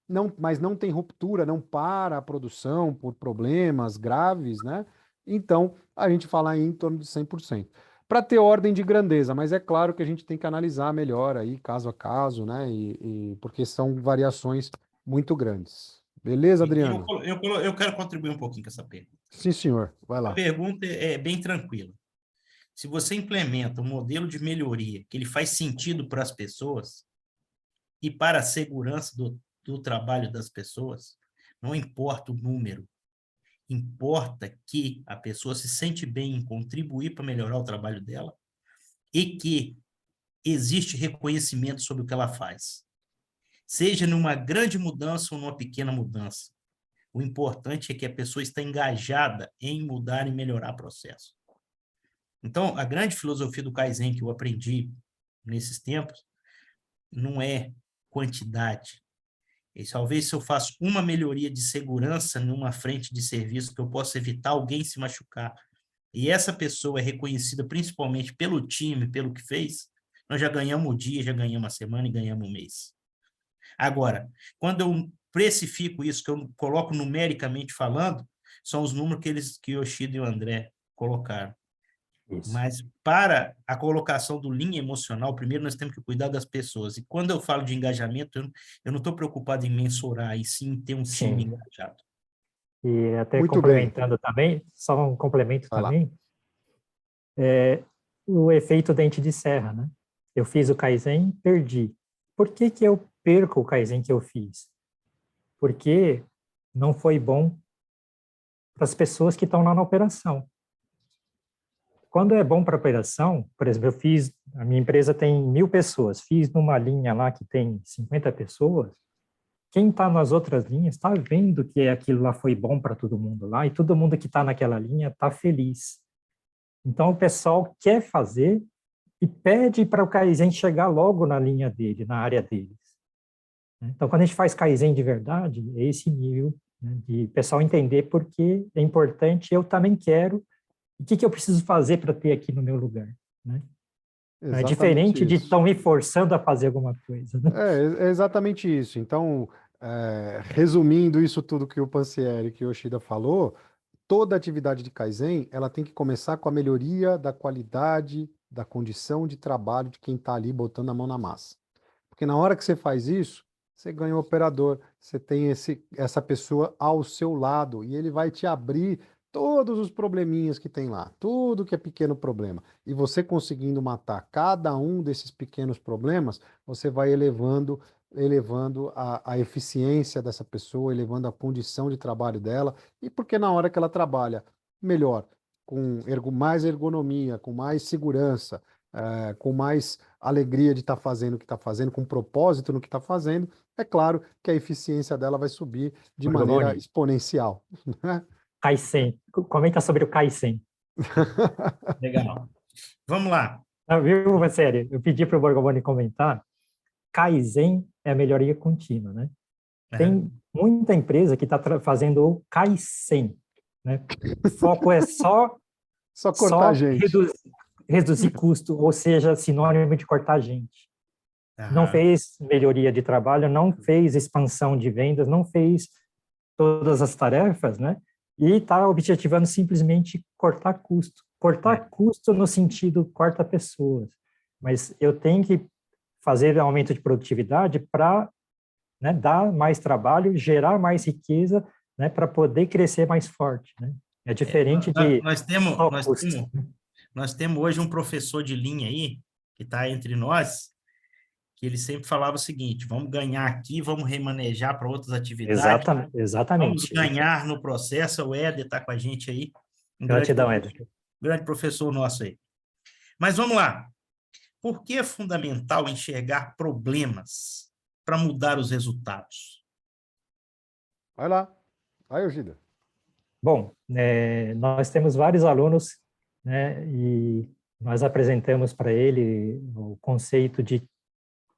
não, mas não tem ruptura, não para a produção por problemas graves, né? Então, a gente fala em torno de 100%. Para ter ordem de grandeza, mas é claro que a gente tem que analisar melhor aí, caso a caso, né? Porque são variações muito grandes. Beleza, Eu, Adriano? eu quero contribuir um pouquinho com essa pergunta. Sim, senhor. Vai A lá. pergunta é bem tranquila. Se você implementa um modelo de melhoria que ele faz sentido para as pessoas e para a segurança do trabalho das pessoas, não importa o número, importa que a pessoa se sente bem em contribuir para melhorar o trabalho dela e que existe reconhecimento sobre o que ela faz. Seja numa grande mudança ou numa pequena mudança. O importante é que a pessoa está engajada em mudar e melhorar o processo. Então, a grande filosofia do Kaizen que eu aprendi nesses tempos não é quantidade. E talvez se eu faço uma melhoria de segurança numa frente de serviço que eu possa evitar alguém se machucar, e essa pessoa é reconhecida principalmente pelo time, pelo que fez, nós já ganhamos o dia, já ganhamos a semana e ganhamos o mês. Agora, quando eu precifico isso, que eu coloco numericamente falando, são os números que Yoshida e o André colocaram. Isso. Mas para a colocação do linha emocional, primeiro nós temos que cuidar das pessoas. E quando eu falo de engajamento, eu não estou preocupado em mensurar, e sim em ter um time Sim. engajado. E até Muito bem. complementando também, só um complemento Vai lá. também, o efeito dente de serra, né? Eu fiz o Kaizen, perdi. Por que que eu perco o Kaizen que eu fiz? Porque não foi bom para as pessoas que estão lá na operação. Quando é bom para a operação, por exemplo, a minha empresa tem 1.000 pessoas, fiz numa linha lá que tem 50 pessoas, quem está nas outras linhas está vendo que aquilo lá foi bom para todo mundo lá, e todo mundo que está naquela linha está feliz. Então, o pessoal quer fazer e pede para o Kaizen chegar logo na linha dele, na área deles. Então, quando a gente faz Kaizen de verdade, é esse nível, né, de o pessoal entender por que é importante, eu também quero, e o que eu preciso fazer para ter aqui no meu lugar, né? É Exatamente diferente de isso. estão me forçando a fazer alguma coisa, né? É exatamente isso. Então, resumindo isso tudo que o Pansieri e que o Yoshida falou, toda atividade de Kaizen, ela tem que começar com a melhoria da qualidade, da condição de trabalho de quem está ali botando a mão na massa. Porque na hora que você faz isso, você ganha o operador, você tem essa pessoa ao seu lado e ele vai te abrir todos os probleminhas que tem lá, tudo que é pequeno problema. E você conseguindo matar cada um desses pequenos problemas, você vai elevando a eficiência dessa pessoa, elevando a condição de trabalho dela, e porque na hora que ela trabalha melhor, com mais ergonomia, com mais segurança, com mais alegria de estar fazendo o que está fazendo, com propósito no que está fazendo, é claro que a eficiência dela vai subir de maneira Borgomoni, exponencial, né? Kaizen. Comenta sobre o Kaizen. Legal. Vamos lá. Ah, viu, sério? Eu pedi para o Borgomoni comentar. Kaizen é a melhoria contínua, né? Tem muita empresa que está fazendo o Kaizen, né? O foco é Só cortar a só gente. reduzir custo, ou seja, sinônimo de cortar gente. Não Aham. fez melhoria de trabalho, não fez expansão de vendas, não fez todas as tarefas, né? E está objetivando simplesmente cortar custo. Cortar custo no sentido corta pessoas. Mas eu tenho que fazer aumento de produtividade para, né, dar mais trabalho, gerar mais riqueza, né, para poder crescer mais forte, né? É diferente de Nós temos, só nós custo. temos, nós temos hoje um professor de linha aí, que está entre nós, que ele sempre falava o seguinte: vamos ganhar aqui, vamos remanejar para outras atividades, Exatamente, vamos exatamente. ganhar no processo. O Éder está com a gente aí, um Gratidão, Éder. grande professor nosso aí. Mas vamos lá. Por que é fundamental enxergar problemas para mudar os resultados? Vai lá. Vai, Gida. Bom, nós temos vários alunos, né, e nós apresentamos para ele o conceito de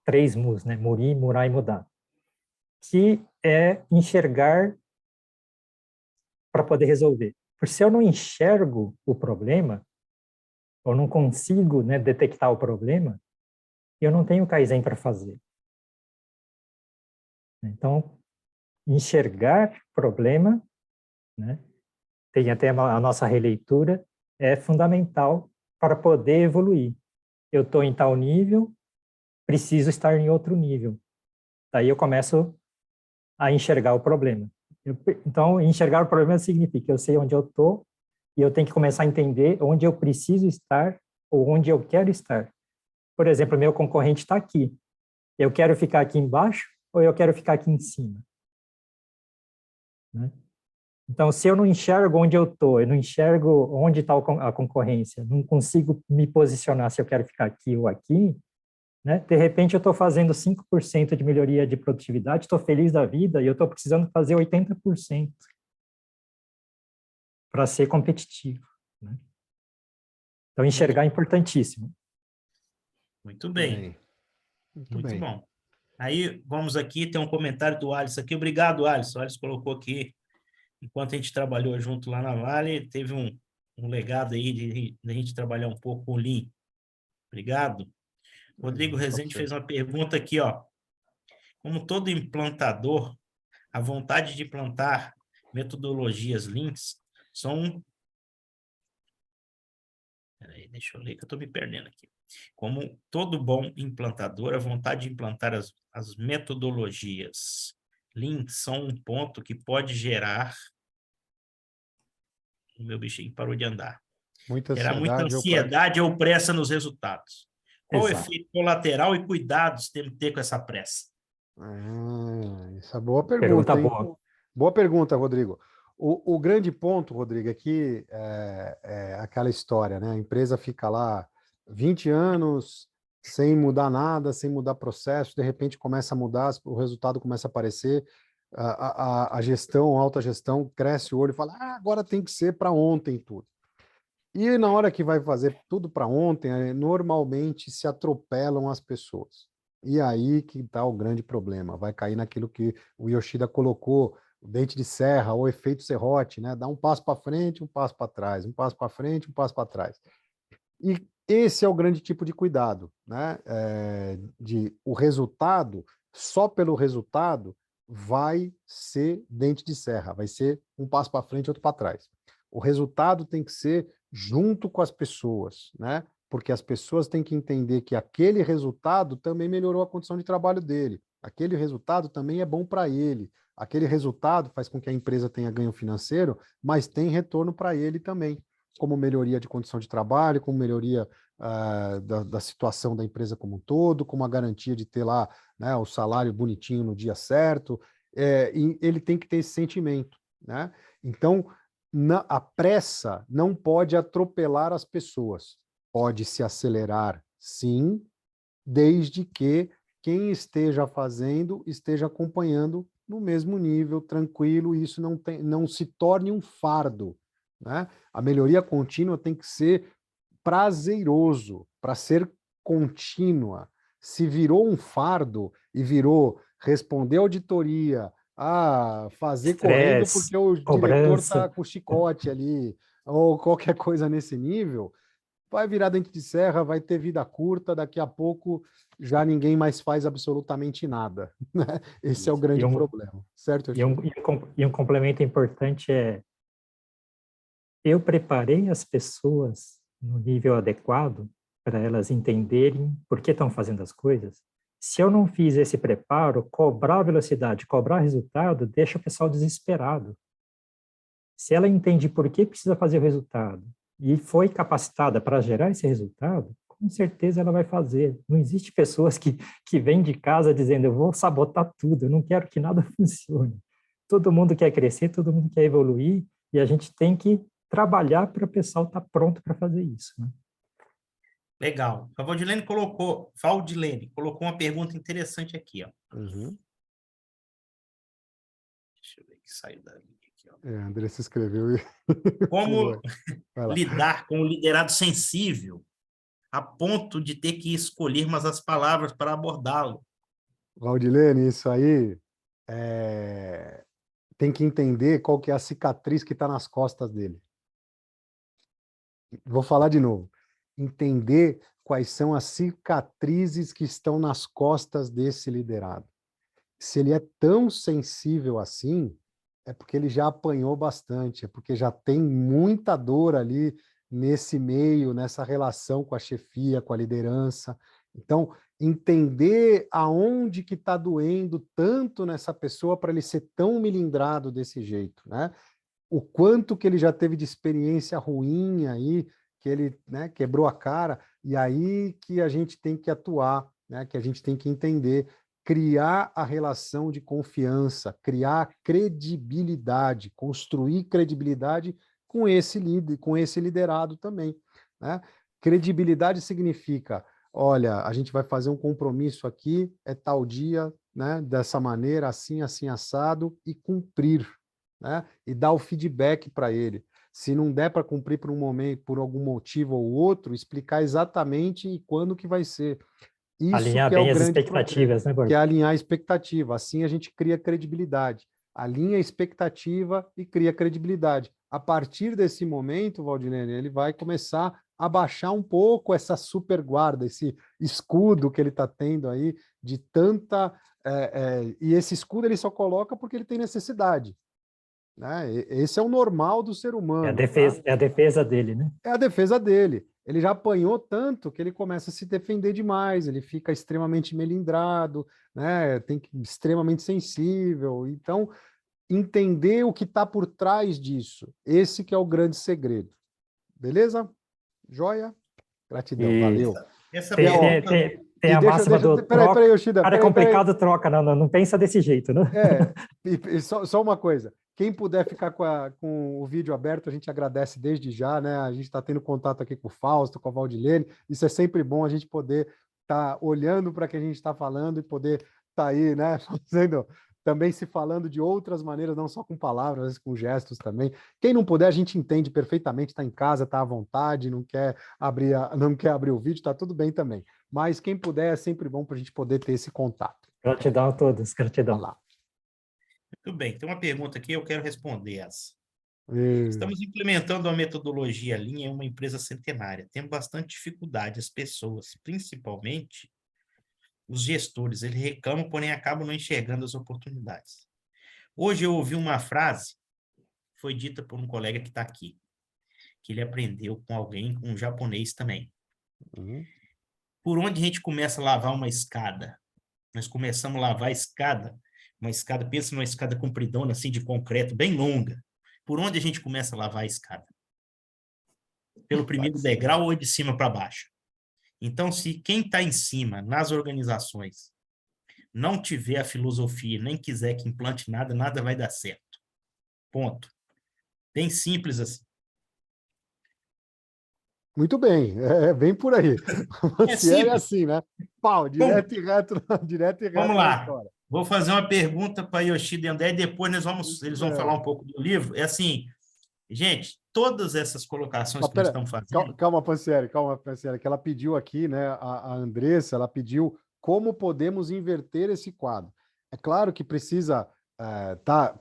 3 MUs, né, Muri, Murar e Mudar. que é enxergar para poder resolver. Porque se eu não enxergo o problema, ou não consigo, né, detectar o problema, eu não tenho Kaizen para fazer. Então, enxergar problema, né, tem até a nossa releitura, é fundamental para poder evoluir. Eu estou em tal nível, preciso estar em outro nível. Daí eu começo a enxergar o problema. Então, enxergar o problema significa que eu sei onde eu estou e eu tenho que começar a entender onde eu preciso estar ou onde eu quero estar. Por exemplo, meu concorrente está aqui. Eu quero ficar aqui embaixo ou eu quero ficar aqui em cima? Né? Então, se eu não enxergo onde eu estou, eu não enxergo onde está a concorrência, não consigo me posicionar se eu quero ficar aqui ou aqui, né? De repente eu estou fazendo 5% de melhoria de produtividade, estou feliz da vida e eu estou precisando fazer 80% para ser competitivo. Né? Então, enxergar é importantíssimo. Muito bem. Muito bom. Aí, vamos aqui, tem um comentário do Alisson aqui. Obrigado, Alisson. O Alisson colocou aqui, enquanto a gente trabalhou junto lá na Vale, teve um legado aí de a gente trabalhar um pouco com o Lean. Obrigado. Rodrigo Rezende fez uma pergunta aqui, ó. Como todo implantador, a vontade de implantar metodologias Leans são... Peraí, deixa eu ler que eu estou me perdendo aqui. Como todo bom implantador, a vontade de implantar as metodologias Lean são um ponto que pode gerar... O meu bichinho parou de andar. Gerar muita ansiedade ou pressa nos resultados. Qual o efeito colateral e cuidados temos que ter com essa pressa? Essa é boa pergunta, hein? Boa. Boa pergunta, Rodrigo. O grande ponto, Rodrigo, aqui é aquela história, né? A empresa fica lá 20 anos sem mudar nada, sem mudar processo, de repente começa a mudar, o resultado começa a aparecer, a gestão, a alta gestão, cresce o olho e fala, agora tem que ser para ontem tudo. E na hora que vai fazer tudo para ontem, normalmente se atropelam as pessoas. E aí que está o grande problema, vai cair naquilo que o Yoshida colocou, o dente de serra, o efeito serrote, né? Dá um passo para frente, um passo para trás, um passo para frente, um passo para trás. E esse é o grande tipo de cuidado, né? O resultado, só pelo resultado, vai ser dente de serra, vai ser um passo para frente, outro para trás. O resultado tem que ser junto com as pessoas, né? Porque as pessoas têm que entender que aquele resultado também melhorou a condição de trabalho dele, aquele resultado também é bom para ele, aquele resultado faz com que a empresa tenha ganho financeiro, mas tem retorno para ele também, como melhoria de condição de trabalho, como melhoria da situação da empresa como um todo, como a garantia de ter lá, né, o salário bonitinho no dia certo, e ele tem que ter esse sentimento, né? Então, a pressa não pode atropelar as pessoas, pode se acelerar, sim, desde que quem esteja fazendo esteja acompanhando no mesmo nível, tranquilo, e isso não se torne um fardo, né? A melhoria contínua tem que ser prazeroso, para ser contínua. Se virou um fardo e virou responder auditoria, fazer correndo porque o diretor está com o chicote ali, ou qualquer coisa nesse nível, vai virar dente de serra, vai ter vida curta, daqui a pouco já ninguém mais faz absolutamente nada. Né? Esse é o grande problema, certo? E um complemento importante é: eu preparei as pessoas no nível adequado para elas entenderem por que estão fazendo as coisas. Se eu não fiz esse preparo, cobrar velocidade, cobrar resultado, deixa o pessoal desesperado. Se ela entende por que precisa fazer o resultado e foi capacitada para gerar esse resultado, com certeza ela vai fazer. Não existe pessoas que vêm de casa dizendo, eu vou sabotar tudo, eu não quero que nada funcione. Todo mundo quer crescer, todo mundo quer evoluir, e a gente tem que trabalhar para o pessoal estar pronto para fazer isso. Né? Legal. A Valdilene colocou uma pergunta interessante aqui. Ó. Uhum. Deixa eu ver que saiu da linha aqui. Ó. A Andressa escreveu e... Como lidar com o liderado sensível a ponto de ter que escolher mais as palavras para abordá-lo? Valdilene, isso aí tem que entender qual que é a cicatriz que está nas costas dele. Vou falar de novo. Entender quais são as cicatrizes que estão nas costas desse liderado. Se ele é tão sensível assim, é porque ele já apanhou bastante, é porque já tem muita dor ali nesse meio, nessa relação com a chefia, com a liderança. Então, entender aonde que está doendo tanto nessa pessoa para ele ser tão melindrado desse jeito, né? O quanto que ele já teve de experiência ruim aí, que ele, né, quebrou a cara, e aí que a gente tem que atuar, né, que a gente tem que entender, criar a relação de confiança, criar credibilidade, construir credibilidade com esse líder, com esse liderado também, né? Credibilidade significa, olha, a gente vai fazer um compromisso aqui, é tal dia, né, dessa maneira, assim, assim, assado, e cumprir, né? E dar o feedback para ele. Se não der para cumprir por um momento, por algum motivo ou outro, explicar exatamente e quando que vai ser. Isso Alinhar que é o bem as grande expectativas, né, que é Borgo? alinhar a expectativa. Assim a gente cria credibilidade. Alinha a expectativa e cria credibilidade. A partir desse momento, Valdinei, ele vai começar a baixar um pouco essa super guarda, esse escudo que ele está tendo aí de tanta... e esse escudo ele só coloca porque ele tem necessidade, né? Esse é o normal do ser humano. Tá? É a defesa dele, né? É a defesa dele. Ele já apanhou tanto que ele começa a se defender demais, ele fica extremamente melindrado, né? Extremamente sensível. Então, entender o que está por trás disso. Esse que é o grande segredo. Beleza? Joia? Gratidão, E valeu. Essa tem, pergunta, tem a máxima do troca. Peraí, Yoshida, Cara, é complicado, troca, não pensa desse jeito, né? Só uma coisa. Quem puder ficar com o vídeo aberto, a gente agradece desde já, né? A gente está tendo contato aqui com o Fausto, com a Valdilene. Isso é sempre bom a gente poder estar olhando para o que a gente está falando e poder estar aí, né? Também se falando de outras maneiras, não só com palavras, mas com gestos também. Quem não puder, a gente entende perfeitamente, está em casa, está à vontade, não quer abrir o vídeo, está tudo bem também. Mas quem puder, é sempre bom para a gente poder ter esse contato. Gratidão a todos, gratidão. Vamos lá. muito bem, tem uma pergunta aqui, eu quero responder essa. E... Estamos implementando a metodologia Lean em uma empresa centenária. Temos bastante dificuldade, as pessoas, principalmente os gestores, eles reclamam, porém acabam não enxergando as oportunidades. Hoje eu ouvi uma frase, foi dita por um colega que está aqui, que ele aprendeu com alguém, um japonês também. Por onde a gente começa a lavar uma escada? Nós começamos a lavar a escada, uma escada, pensa numa escada compridona, assim, de concreto, bem longa. Por onde a gente começa a lavar a escada? Pelo primeiro degrau ou de cima para baixo? Então, se quem está em cima, nas organizações, não tiver a filosofia, nem quiser que implante nada, nada vai dar certo. Ponto. Bem simples assim. Muito bem, bem por aí. Você é assim, né? Pau, direto e reto Vamos na lá. história. Vou fazer uma pergunta para Yoshida e André e depois eles vão falar um pouco do livro. É assim, gente, todas essas colocações que nós estamos fazendo... Calma, Pancieri, que ela pediu aqui, né? A Andressa, ela pediu como podemos inverter esse quadro. É claro que precisa...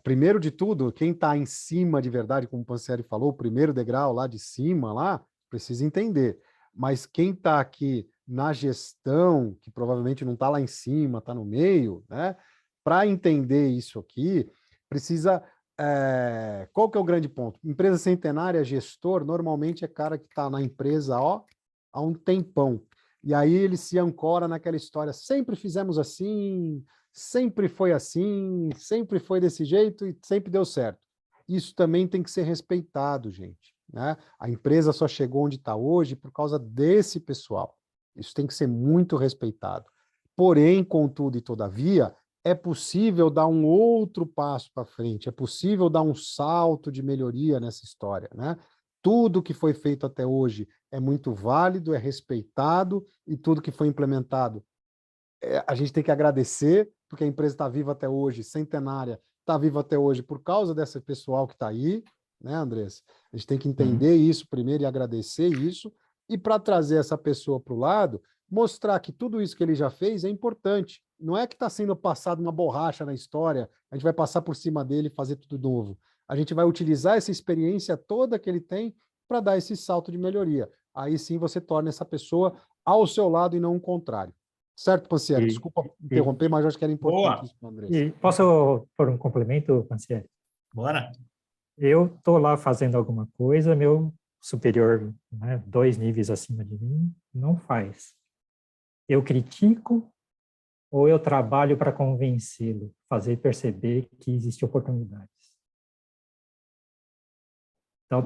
primeiro de tudo, quem está em cima de verdade, como o Pancieri falou, o primeiro degrau lá de cima, lá, precisa entender. Mas quem está aqui na gestão, que provavelmente não está lá em cima, está no meio, né? Para entender isso aqui, precisa... qual que é o grande ponto? Empresa centenária, gestor, normalmente é cara que está na empresa há um tempão. E aí ele se ancora naquela história, sempre fizemos assim, sempre foi assim, sempre foi desse jeito e sempre deu certo. Isso também tem que ser respeitado, gente. Né? A empresa só chegou onde está hoje por causa desse pessoal. Isso tem que ser muito respeitado. Porém, contudo e todavia, é possível dar um outro passo para frente, é possível dar um salto de melhoria nessa história. Né? Tudo que foi feito até hoje é muito válido, é respeitado, e tudo que foi implementado, a gente tem que agradecer, porque a empresa está viva até hoje, centenária, está viva até hoje por causa desse pessoal que está aí, né, Andressa? A gente tem que entender isso primeiro e agradecer isso, e para trazer essa pessoa para o lado, mostrar que tudo isso que ele já fez é importante. Não é que está sendo passado uma borracha na história, a gente vai passar por cima dele e fazer tudo novo. A gente vai utilizar essa experiência toda que ele tem para dar esse salto de melhoria. Aí sim você torna essa pessoa ao seu lado e não o contrário. Certo, Pansieri? Desculpa interromper, mas eu acho que era importante Boa. isso, André. E posso pôr um complemento, Pansieri? Bora. Eu estou lá fazendo alguma coisa, meu superior, né, 2 níveis acima de mim, não faz. Eu critico ou eu trabalho para convencê-lo, fazer perceber que existem oportunidades. Então,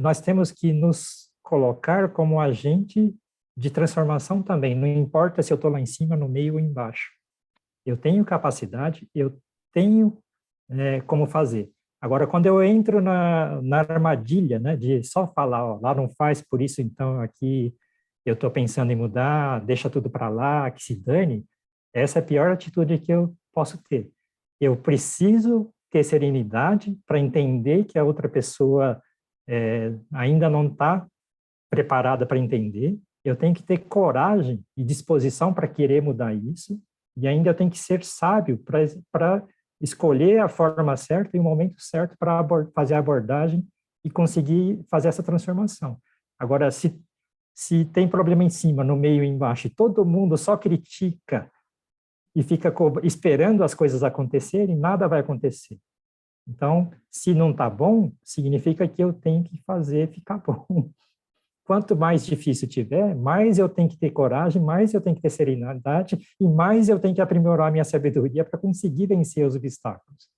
nós temos que nos colocar como agente de transformação também. Não importa se eu estou lá em cima, no meio ou embaixo. Eu tenho capacidade, eu tenho como fazer. Agora, quando eu entro na armadilha, né, de só falar, ó, lá não faz, por isso, então, aqui eu estou pensando em mudar, deixa tudo para lá, que se dane, essa é a pior atitude que eu posso ter. Eu preciso ter serenidade para entender que a outra pessoa ainda não está preparada para entender, eu tenho que ter coragem e disposição para querer mudar isso, e ainda eu tenho que ser sábio para escolher a forma certa e o momento certo para fazer a abordagem e conseguir fazer essa transformação. Agora, se tem problema em cima, no meio e embaixo, e todo mundo só critica e fica esperando as coisas acontecerem, nada vai acontecer. Então, se não está bom, significa que eu tenho que fazer ficar bom. Quanto mais difícil tiver, mais eu tenho que ter coragem, mais eu tenho que ter serenidade e mais eu tenho que aprimorar minha sabedoria para conseguir vencer os obstáculos.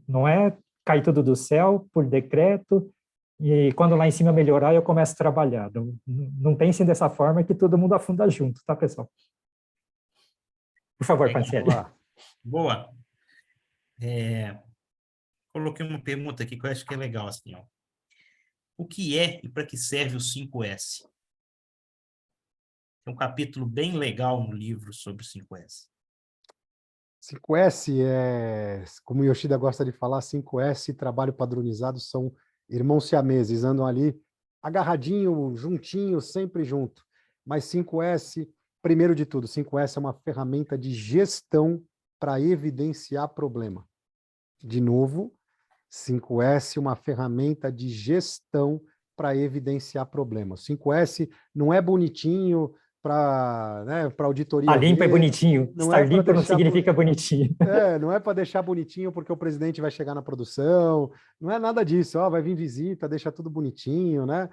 Não é cair tudo do céu por decreto e quando lá em cima melhorar eu começo a trabalhar. Não pensem dessa forma que todo mundo afunda junto, tá, pessoal? Por favor, Pansieri. Boa. Coloquei uma pergunta aqui que eu acho que é legal, assim, ó. O que é e para que serve o 5S? Tem um capítulo bem legal no livro sobre o 5S. 5S como o Yoshida gosta de falar, 5S e trabalho padronizado são irmãos siameses, andam ali agarradinho, juntinho, sempre junto. Mas 5S, primeiro de tudo, 5S é uma ferramenta de gestão para evidenciar problema. De novo, 5S é uma ferramenta de gestão para evidenciar problemas. 5S não é bonitinho para auditoria. Estar limpo é bonitinho. Estar limpo não significa bonitinho. Não é para deixar bonitinho porque o presidente vai chegar na produção, não é nada disso. Vai vir visita, deixa tudo bonitinho, né?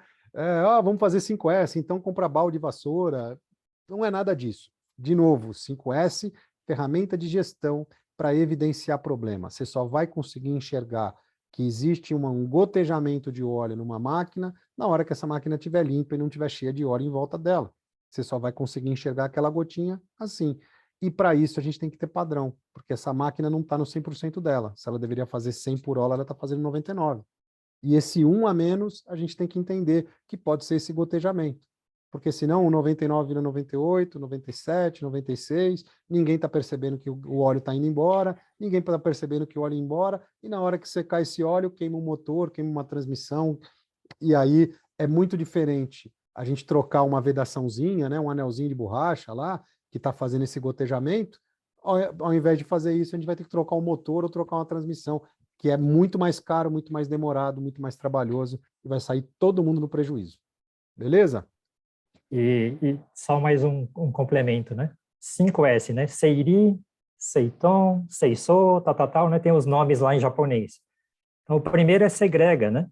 Vamos fazer 5S, então compra balde de vassoura. Não é nada disso. De novo, 5S, ferramenta de gestão para evidenciar problema. Você só vai conseguir enxergar que existe um gotejamento de óleo numa máquina na hora que essa máquina estiver limpa e não estiver cheia de óleo em volta dela. Você só vai conseguir enxergar aquela gotinha assim. E para isso a gente tem que ter padrão, porque essa máquina não está no 100% dela. Se ela deveria fazer 100 por hora, ela está fazendo 99. E esse 1 a menos, a gente tem que entender que pode ser esse gotejamento. Porque senão o 99 vira 98, 97, 96, ninguém está percebendo que o óleo está indo embora, ninguém está percebendo que o óleo ia embora, e na hora que secar esse óleo, queima um motor, queima uma transmissão, e aí é muito diferente a gente trocar uma vedaçãozinha, né, um anelzinho de borracha lá, que está fazendo esse gotejamento, ao invés de fazer isso, a gente vai ter que trocar um motor ou trocar uma transmissão, que é muito mais caro, muito mais demorado, muito mais trabalhoso, e vai sair todo mundo no prejuízo. Beleza? E só mais um complemento, né? 5S, né? Seiri, Seiton, Seiso, tal, né? Tem os nomes lá em japonês. Então, o primeiro é segrega, né?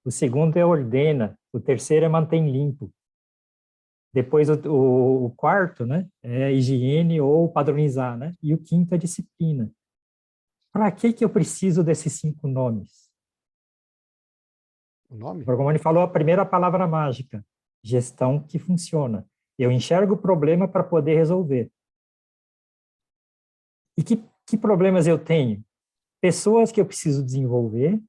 O segundo é ordena. O terceiro é mantém limpo. Depois, o quarto, né? É higiene ou padronizar, né? E o quinto é disciplina. Para que eu preciso desses 5 nomes? O nome? O Borgomoni falou a primeira palavra mágica. Gestão que funciona. Eu enxergo o problema para poder resolver. E que problemas eu tenho? Pessoas que eu preciso desenvolver,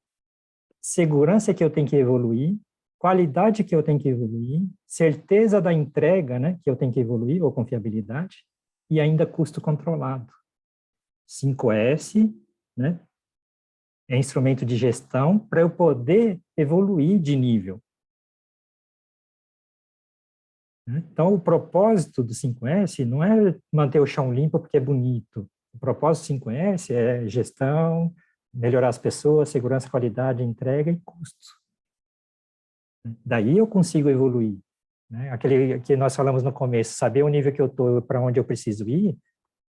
segurança que eu tenho que evoluir, qualidade que eu tenho que evoluir, certeza da entrega, né, que eu tenho que evoluir, ou confiabilidade, e ainda custo controlado. 5S, né, é instrumento de gestão para eu poder evoluir de nível. né? Então, o propósito do 5S não é manter o chão limpo porque é bonito. O propósito do 5S é gestão, melhorar as pessoas, segurança, qualidade, entrega e custo. Daí eu consigo evoluir, né? Aquele que nós falamos no começo, saber o nível que eu estou, para onde eu preciso ir,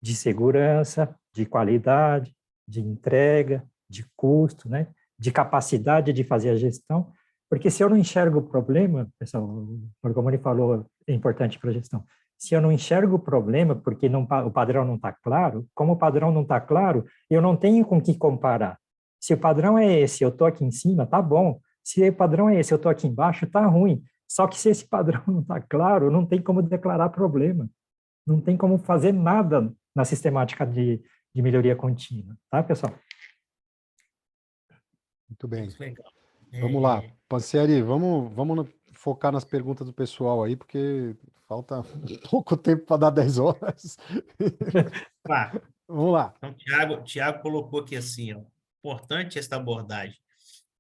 de segurança, de qualidade, de entrega, de custo, né? De capacidade de fazer a gestão, porque se eu não enxergo o problema, pessoal, o Borgomoni falou, é importante para a gestão, se eu não enxergo o problema porque não, o padrão não está claro, como o padrão não está claro, eu não tenho com que comparar. Se o padrão é esse, eu estou aqui em cima, tá bom. Se o padrão é esse, eu estou aqui embaixo, tá ruim. Só que se esse padrão não está claro, não tem como declarar problema. Não tem como fazer nada na sistemática de melhoria contínua, tá, pessoal? Muito bem. Muito legal. Vamos lá. Pancieri, vamos focar nas perguntas do pessoal aí, porque falta pouco tempo para dar 10 horas. Claro. Vamos lá. Então, Tiago colocou aqui assim, ó, importante esta abordagem.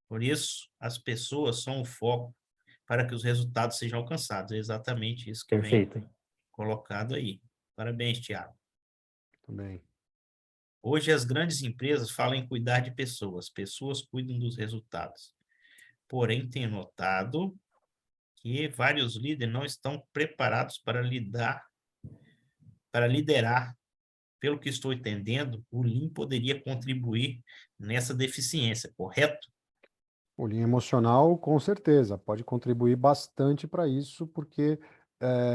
Por isso, as pessoas são o foco para que os resultados sejam alcançados. É exatamente isso que vem Perfeito. colocado aí. Parabéns, Tiago. Muito bem. Hoje, as grandes empresas falam em cuidar de pessoas. Pessoas cuidam dos resultados. Porém, tenho notado que vários líderes não estão preparados para liderar. Pelo que estou entendendo, o Lean poderia contribuir nessa deficiência, correto? O linha emocional, com certeza, pode contribuir bastante para isso, porque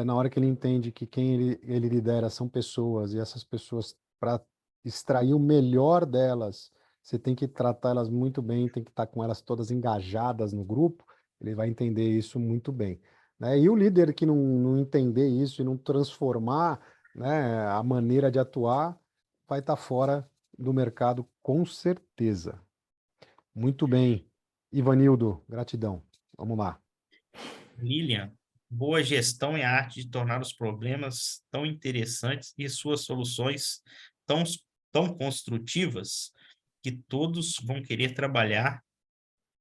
na hora que ele entende que quem ele lidera são pessoas, e essas pessoas, para extrair o melhor delas, você tem que tratar elas muito bem, tem que estar com elas todas engajadas no grupo, ele vai entender isso muito bem, né? E o líder que não entender isso e não transformar, né, a maneira de atuar, vai estar fora do mercado, com certeza. Muito bem. Ivanildo, gratidão. Vamos lá. Lilian, boa gestão é a arte de tornar os problemas tão interessantes e suas soluções tão, tão construtivas que todos vão querer trabalhar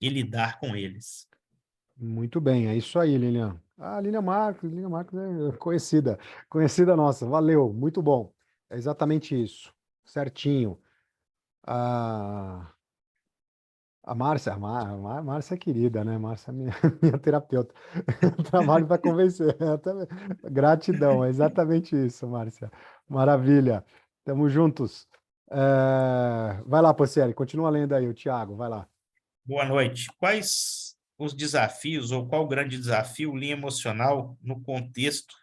e lidar com eles. Muito bem, é isso aí, Lilian. Ah, Lilian Marcos é conhecida nossa. Valeu, muito bom. É exatamente isso. Certinho. A Márcia, a Márcia é querida, né? Márcia é minha, minha terapeuta. Trabalho para convencer. Gratidão, é exatamente isso, Márcia. Maravilha. Tamo juntos. Vai lá, Pocieri, continua lendo aí, o Thiago, vai lá. Boa noite. Quais os desafios ou qual o grande desafio linha emocional no contexto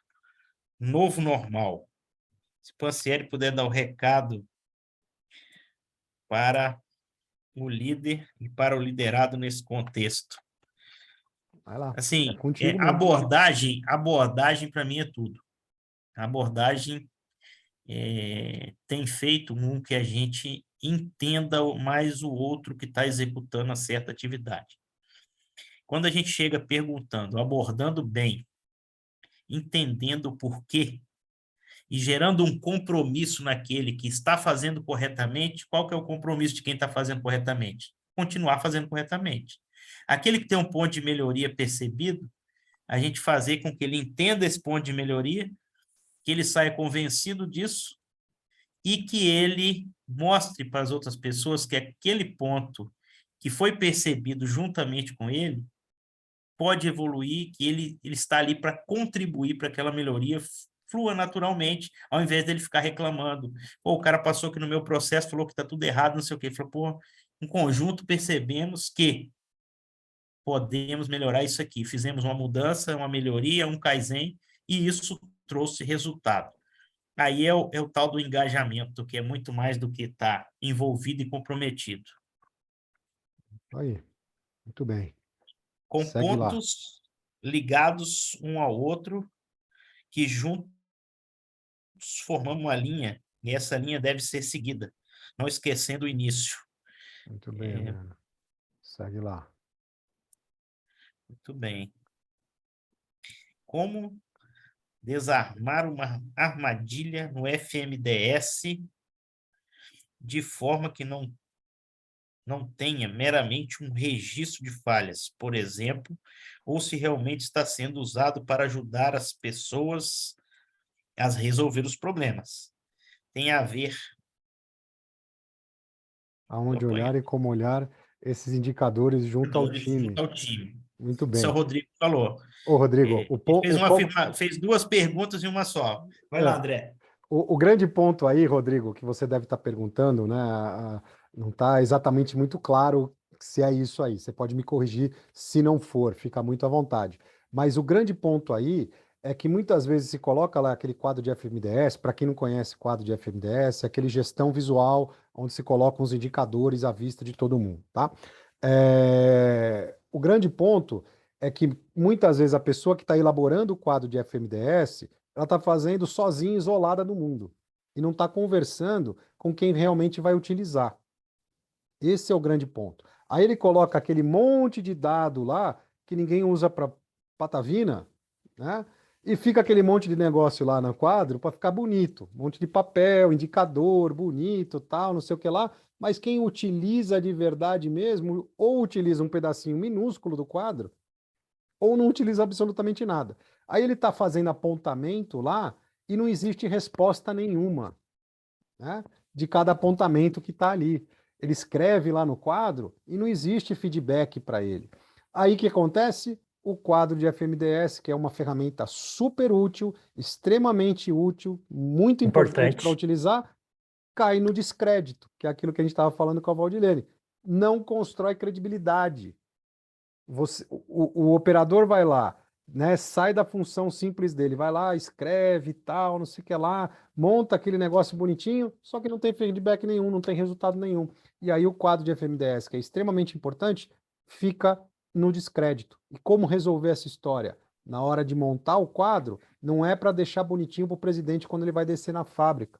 novo normal? Se Pancieri puder dar o recado para o líder e para o liderado nesse contexto. Vai lá, é Assim, contigo mesmo. abordagem para mim é tudo. A abordagem tem feito com que a gente entenda mais o outro que está executando a certa atividade. Quando a gente chega perguntando, abordando bem, entendendo o porquê e gerando um compromisso naquele que está fazendo corretamente, qual que é o compromisso de quem está fazendo corretamente? Continuar fazendo corretamente. Aquele que tem um ponto de melhoria percebido, a gente fazer com que ele entenda esse ponto de melhoria, que ele saia convencido disso e que ele mostre para as outras pessoas que aquele ponto que foi percebido juntamente com ele pode evoluir, que ele está ali para contribuir para aquela melhoria flua naturalmente, ao invés dele ficar reclamando. Pô, o cara passou aqui no meu processo, falou que está tudo errado, não sei o quê. Falou, pô, em conjunto percebemos que podemos melhorar isso aqui. Fizemos uma mudança, uma melhoria, um Kaizen, e isso trouxe resultado. Aí é o tal do engajamento, que é muito mais do que estar envolvido e comprometido. Aí, muito bem. Com Segue lá. pontos ligados um ao outro, que juntos formamos uma linha, e essa linha deve ser seguida, não esquecendo o início. Muito bem, Adriano. Segue lá. Muito bem. Como desarmar uma armadilha no FMDS de forma que não não tenha meramente um registro de falhas, por exemplo, ou se realmente está sendo usado para ajudar as pessoas a resolver os problemas. Tem a ver. Aonde olhar e como olhar esses indicadores junto ao time. Junto ao time. Muito Isso é o bem. Rodrigo falou. Ô, Rodrigo, Ele fez duas perguntas em uma só. Vai lá, André. o grande ponto aí, Rodrigo, que você deve estar perguntando, né? Não está exatamente muito claro se é isso aí. Você pode me corrigir se não for, fica muito à vontade. Mas o grande ponto aí é que muitas vezes se coloca lá aquele quadro de FMDS, para quem não conhece quadro de FMDS, é aquele gestão visual, onde se colocam os indicadores à vista de todo mundo, tá? O grande ponto é que muitas vezes a pessoa que está elaborando o quadro de FMDS ela está fazendo sozinha, isolada no mundo. E não está conversando com quem realmente vai utilizar. Esse é o grande ponto. Aí ele coloca aquele monte de dado lá que ninguém usa para patavina, né? E fica aquele monte de negócio lá no quadro para ficar bonito. Um monte de papel, indicador, bonito, tal, não sei o que lá. Mas quem utiliza de verdade mesmo, ou utiliza um pedacinho minúsculo do quadro, ou não utiliza absolutamente nada. Aí ele está fazendo apontamento lá e não existe resposta nenhuma, né, de cada apontamento que está ali. Ele escreve lá no quadro e não existe feedback para ele. Aí o que acontece? O quadro de FMDS, que é uma ferramenta super útil, extremamente útil, muito importante para utilizar, cai no descrédito, que é aquilo que a gente estava falando com a Valdilene. Não constrói credibilidade. O operador vai lá, né, sai da função simples dele, vai lá, escreve e tal, não sei o que lá, monta aquele negócio bonitinho, só que não tem feedback nenhum, não tem resultado nenhum. E aí o quadro de FMDS, que é extremamente importante, fica no descrédito. E como resolver essa história? Na hora de montar o quadro, não é para deixar bonitinho para o presidente quando ele vai descer na fábrica.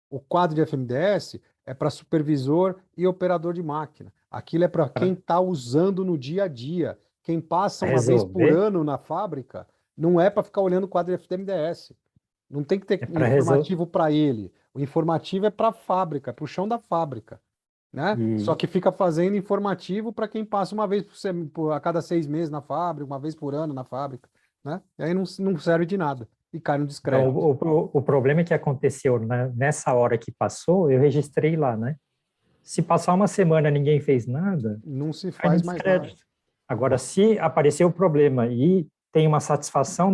O quadro de FMDS é para supervisor e operador de máquina. Aquilo é para quem está usando no dia a dia. Quem passa uma vez por ano na fábrica, não é para ficar olhando o quadro de FMDS. Não tem que ter informativo para ele. O informativo é para a fábrica, para o chão da fábrica. Né? Só que fica fazendo informativo para quem passa uma vez a cada 6 meses na fábrica, uma vez por ano na fábrica. Né? E aí não serve de nada e cai no descrédito. Então, o problema é que aconteceu, né, nessa hora que passou, eu registrei lá, né? Se passar uma semana ninguém fez nada, não se faz mais nada. Agora, se aparecer o problema e tem uma satisfação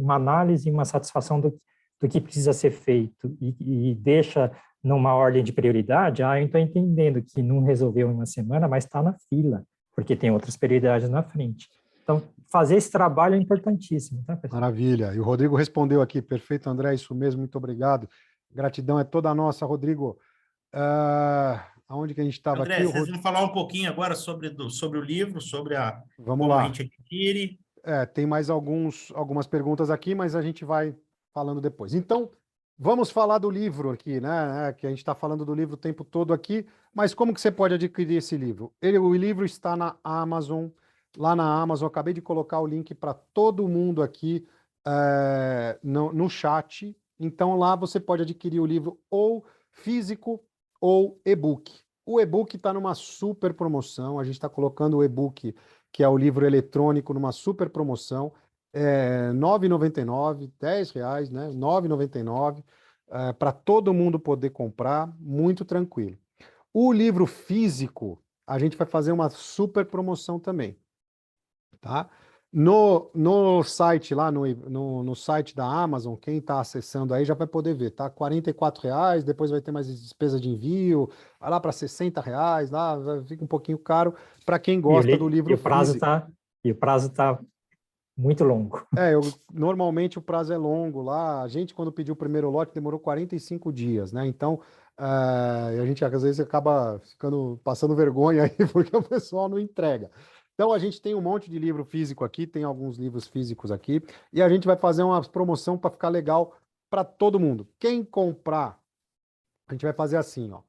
uma análise, uma satisfação do que precisa ser feito e deixa numa ordem de prioridade, eu estou entendendo que não resolveu em uma semana, mas está na fila, porque tem outras prioridades na frente. Então, fazer esse trabalho é importantíssimo, tá, pessoal? Maravilha. E o Rodrigo respondeu aqui, perfeito, André, isso mesmo, muito obrigado. Gratidão é toda nossa, Rodrigo. Aonde que a gente estava aqui? André, vocês vão falar um pouquinho agora sobre o livro, sobre como a gente adquire. Tem mais algumas perguntas aqui, mas a gente vai falando depois. Então, vamos falar do livro aqui, né? Que a gente está falando do livro o tempo todo aqui, mas como que você pode adquirir esse livro? O livro está na Amazon. Lá na Amazon, acabei de colocar o link para todo mundo aqui no chat. Então, lá você pode adquirir o livro ou físico ou e-book. O e-book está numa super promoção. A gente está colocando o e-book, que é o livro eletrônico, numa super promoção. R$ 9,99, R$ 10, né? R$ 9,99, para todo mundo poder comprar, muito tranquilo. O livro físico, a gente vai fazer uma super promoção também. Tá? No site lá, no site da Amazon, quem está acessando aí já vai poder ver, tá? R$ 44, depois vai ter mais despesa de envio, vai lá para R$ 60, lá fica um pouquinho caro para quem gosta do livro físico. E o prazo está muito longo. Normalmente o prazo é longo lá. A gente, quando pediu o primeiro lote, demorou 45 dias, né? Então, a gente às vezes acaba passando vergonha aí, porque o pessoal não entrega. Então, a gente tem um monte de livro físico aqui, tem alguns livros físicos aqui, e a gente vai fazer uma promoção para ficar legal para todo mundo. Quem comprar, a gente vai fazer assim, ó.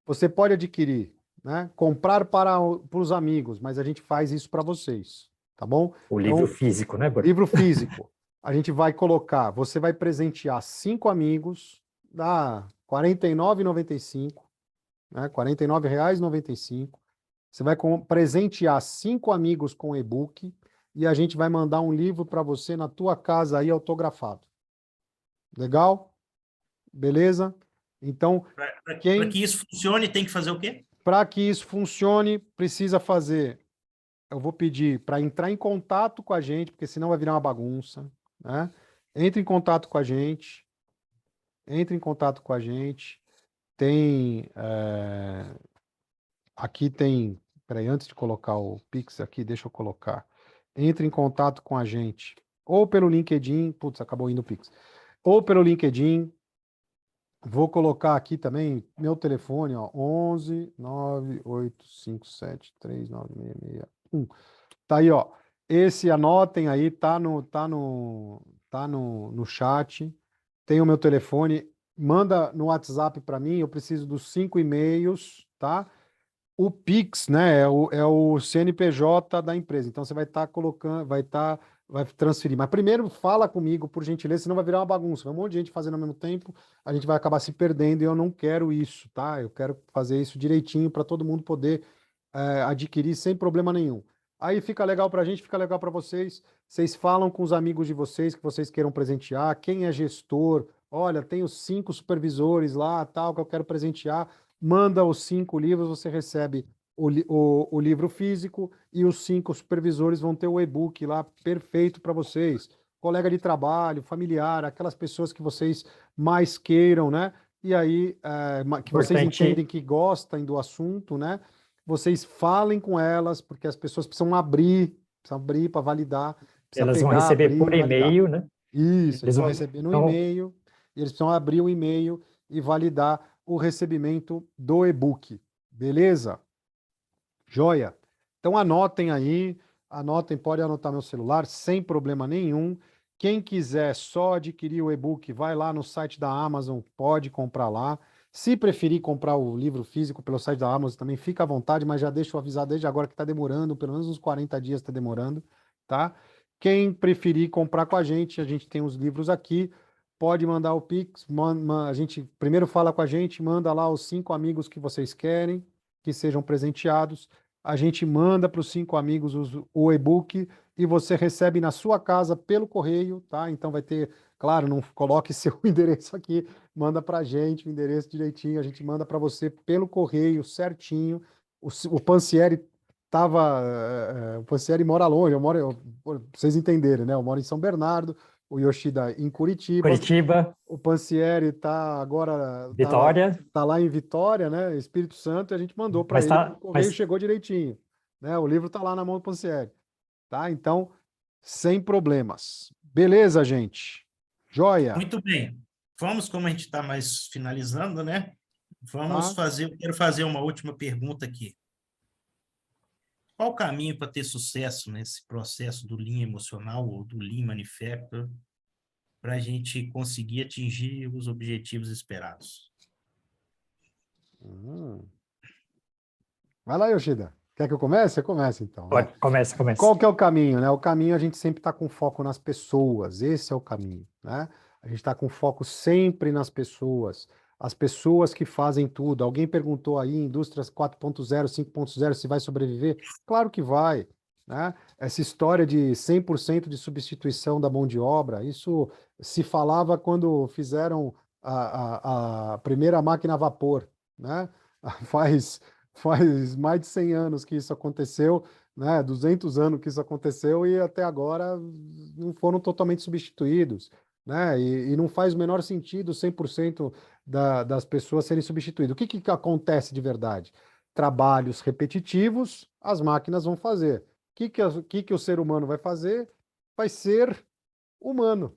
Você pode adquirir, né? Comprar para os amigos, mas a gente faz isso para vocês, tá bom? O livro físico, né, Bruno? Livro físico. A gente vai colocar, você vai presentear 5 amigos, dá R$ 49,95, né? R$ 49,95. Você vai presentear 5 amigos com e-book e a gente vai mandar um livro para você na tua casa aí autografado. Legal? Beleza? Então, Para quem que isso funcione, tem que fazer o quê? para que isso funcione, precisa fazer. Eu vou pedir para entrar em contato com a gente, porque senão vai virar uma bagunça, né? Entre em contato com a gente. Entre em contato com a gente. Tem aqui tem. Peraí, antes de colocar o Pix aqui, deixa eu colocar. Entre em contato com a gente. Ou pelo LinkedIn. Putz, acabou indo o Pix. Ou pelo LinkedIn. Vou colocar aqui também meu telefone, ó, 11 98573 9661. Tá aí, ó. Esse anotem aí, tá no chat. Tem o meu telefone. Manda no WhatsApp para mim. Eu preciso dos 5 e-mails, tá? O Pix, né, é o CNPJ da empresa. Então você vai estar colocando, vai transferir. Mas primeiro fala comigo, por gentileza, senão vai virar uma bagunça. Vai um monte de gente fazendo ao mesmo tempo, a gente vai acabar se perdendo e eu não quero isso, tá? Eu quero fazer isso direitinho para todo mundo poder adquirir sem problema nenhum. Aí fica legal para a gente, fica legal para vocês. Vocês falam com os amigos de vocês que vocês queiram presentear. Quem é gestor? Olha, tem os 5 supervisores lá, tal, que eu quero presentear. Manda os 5 livros, você recebe o livro físico e os 5 supervisores vão ter o e-book lá perfeito para vocês. Colega de trabalho, familiar, aquelas pessoas que vocês mais queiram, né? E aí, que vocês entendem que gostam do assunto, né? Vocês falem com elas, porque as pessoas precisam abrir para validar. Elas vão receber por e-mail, né? Isso, eles vão receber no e-mail, e eles precisam abrir o e-mail e validar o recebimento do e-book. Beleza? Joia? Então anotem aí, pode anotar meu celular, sem problema nenhum. Quem quiser só adquirir o e-book, vai lá no site da Amazon, pode comprar lá. Se preferir comprar o livro físico pelo site da Amazon também, fica à vontade, mas já deixo avisar desde agora que está demorando, pelo menos uns 40 dias está demorando, tá? Quem preferir comprar com a gente tem os livros aqui, pode mandar o Pix, a gente primeiro fala com a gente, manda lá os 5 amigos que vocês querem que sejam presenteados, a gente manda para os 5 amigos o e-book e você recebe na sua casa pelo correio, tá? Então vai ter, claro, não coloque seu endereço aqui, manda para a gente o endereço direitinho, a gente manda para você pelo correio certinho. O Pansieri o Pansieri mora longe, pra vocês entenderem, né? Eu moro em São Bernardo, o Yoshida em Curitiba. O Pansieri está agora Vitória. Tá lá em Vitória, né? Espírito Santo, e a gente mandou para ele. O correio chegou direitinho, né? O livro está lá na mão do Pansieri, tá? Então, sem problemas. Beleza, gente? Joia. Muito bem. Vamos, como a gente está mais finalizando, né? Eu quero fazer uma última pergunta aqui. Qual o caminho para ter sucesso nesse processo do Lean emocional ou do Lean Manufacturing para a gente conseguir atingir os objetivos esperados? Vai lá, Yoshida. Quer que eu comece? Você começa, então. Pode, começa. Qual que é o caminho, né? O caminho a gente sempre está com foco nas pessoas. Esse é o caminho, né? A gente está com foco sempre nas pessoas. As pessoas que fazem tudo. Alguém perguntou aí, indústrias 4.0, 5.0, se vai sobreviver? Claro que vai, né? Essa história de 100% de substituição da mão de obra, isso se falava quando fizeram a primeira máquina a vapor, né? Faz mais de 100 anos que isso aconteceu, né? 200 anos que isso aconteceu e até agora não foram totalmente substituídos, né? E não faz o menor sentido 100% das pessoas serem substituídas. O que acontece de verdade? Trabalhos repetitivos, as máquinas vão fazer. O que o ser humano vai fazer? Vai ser humano.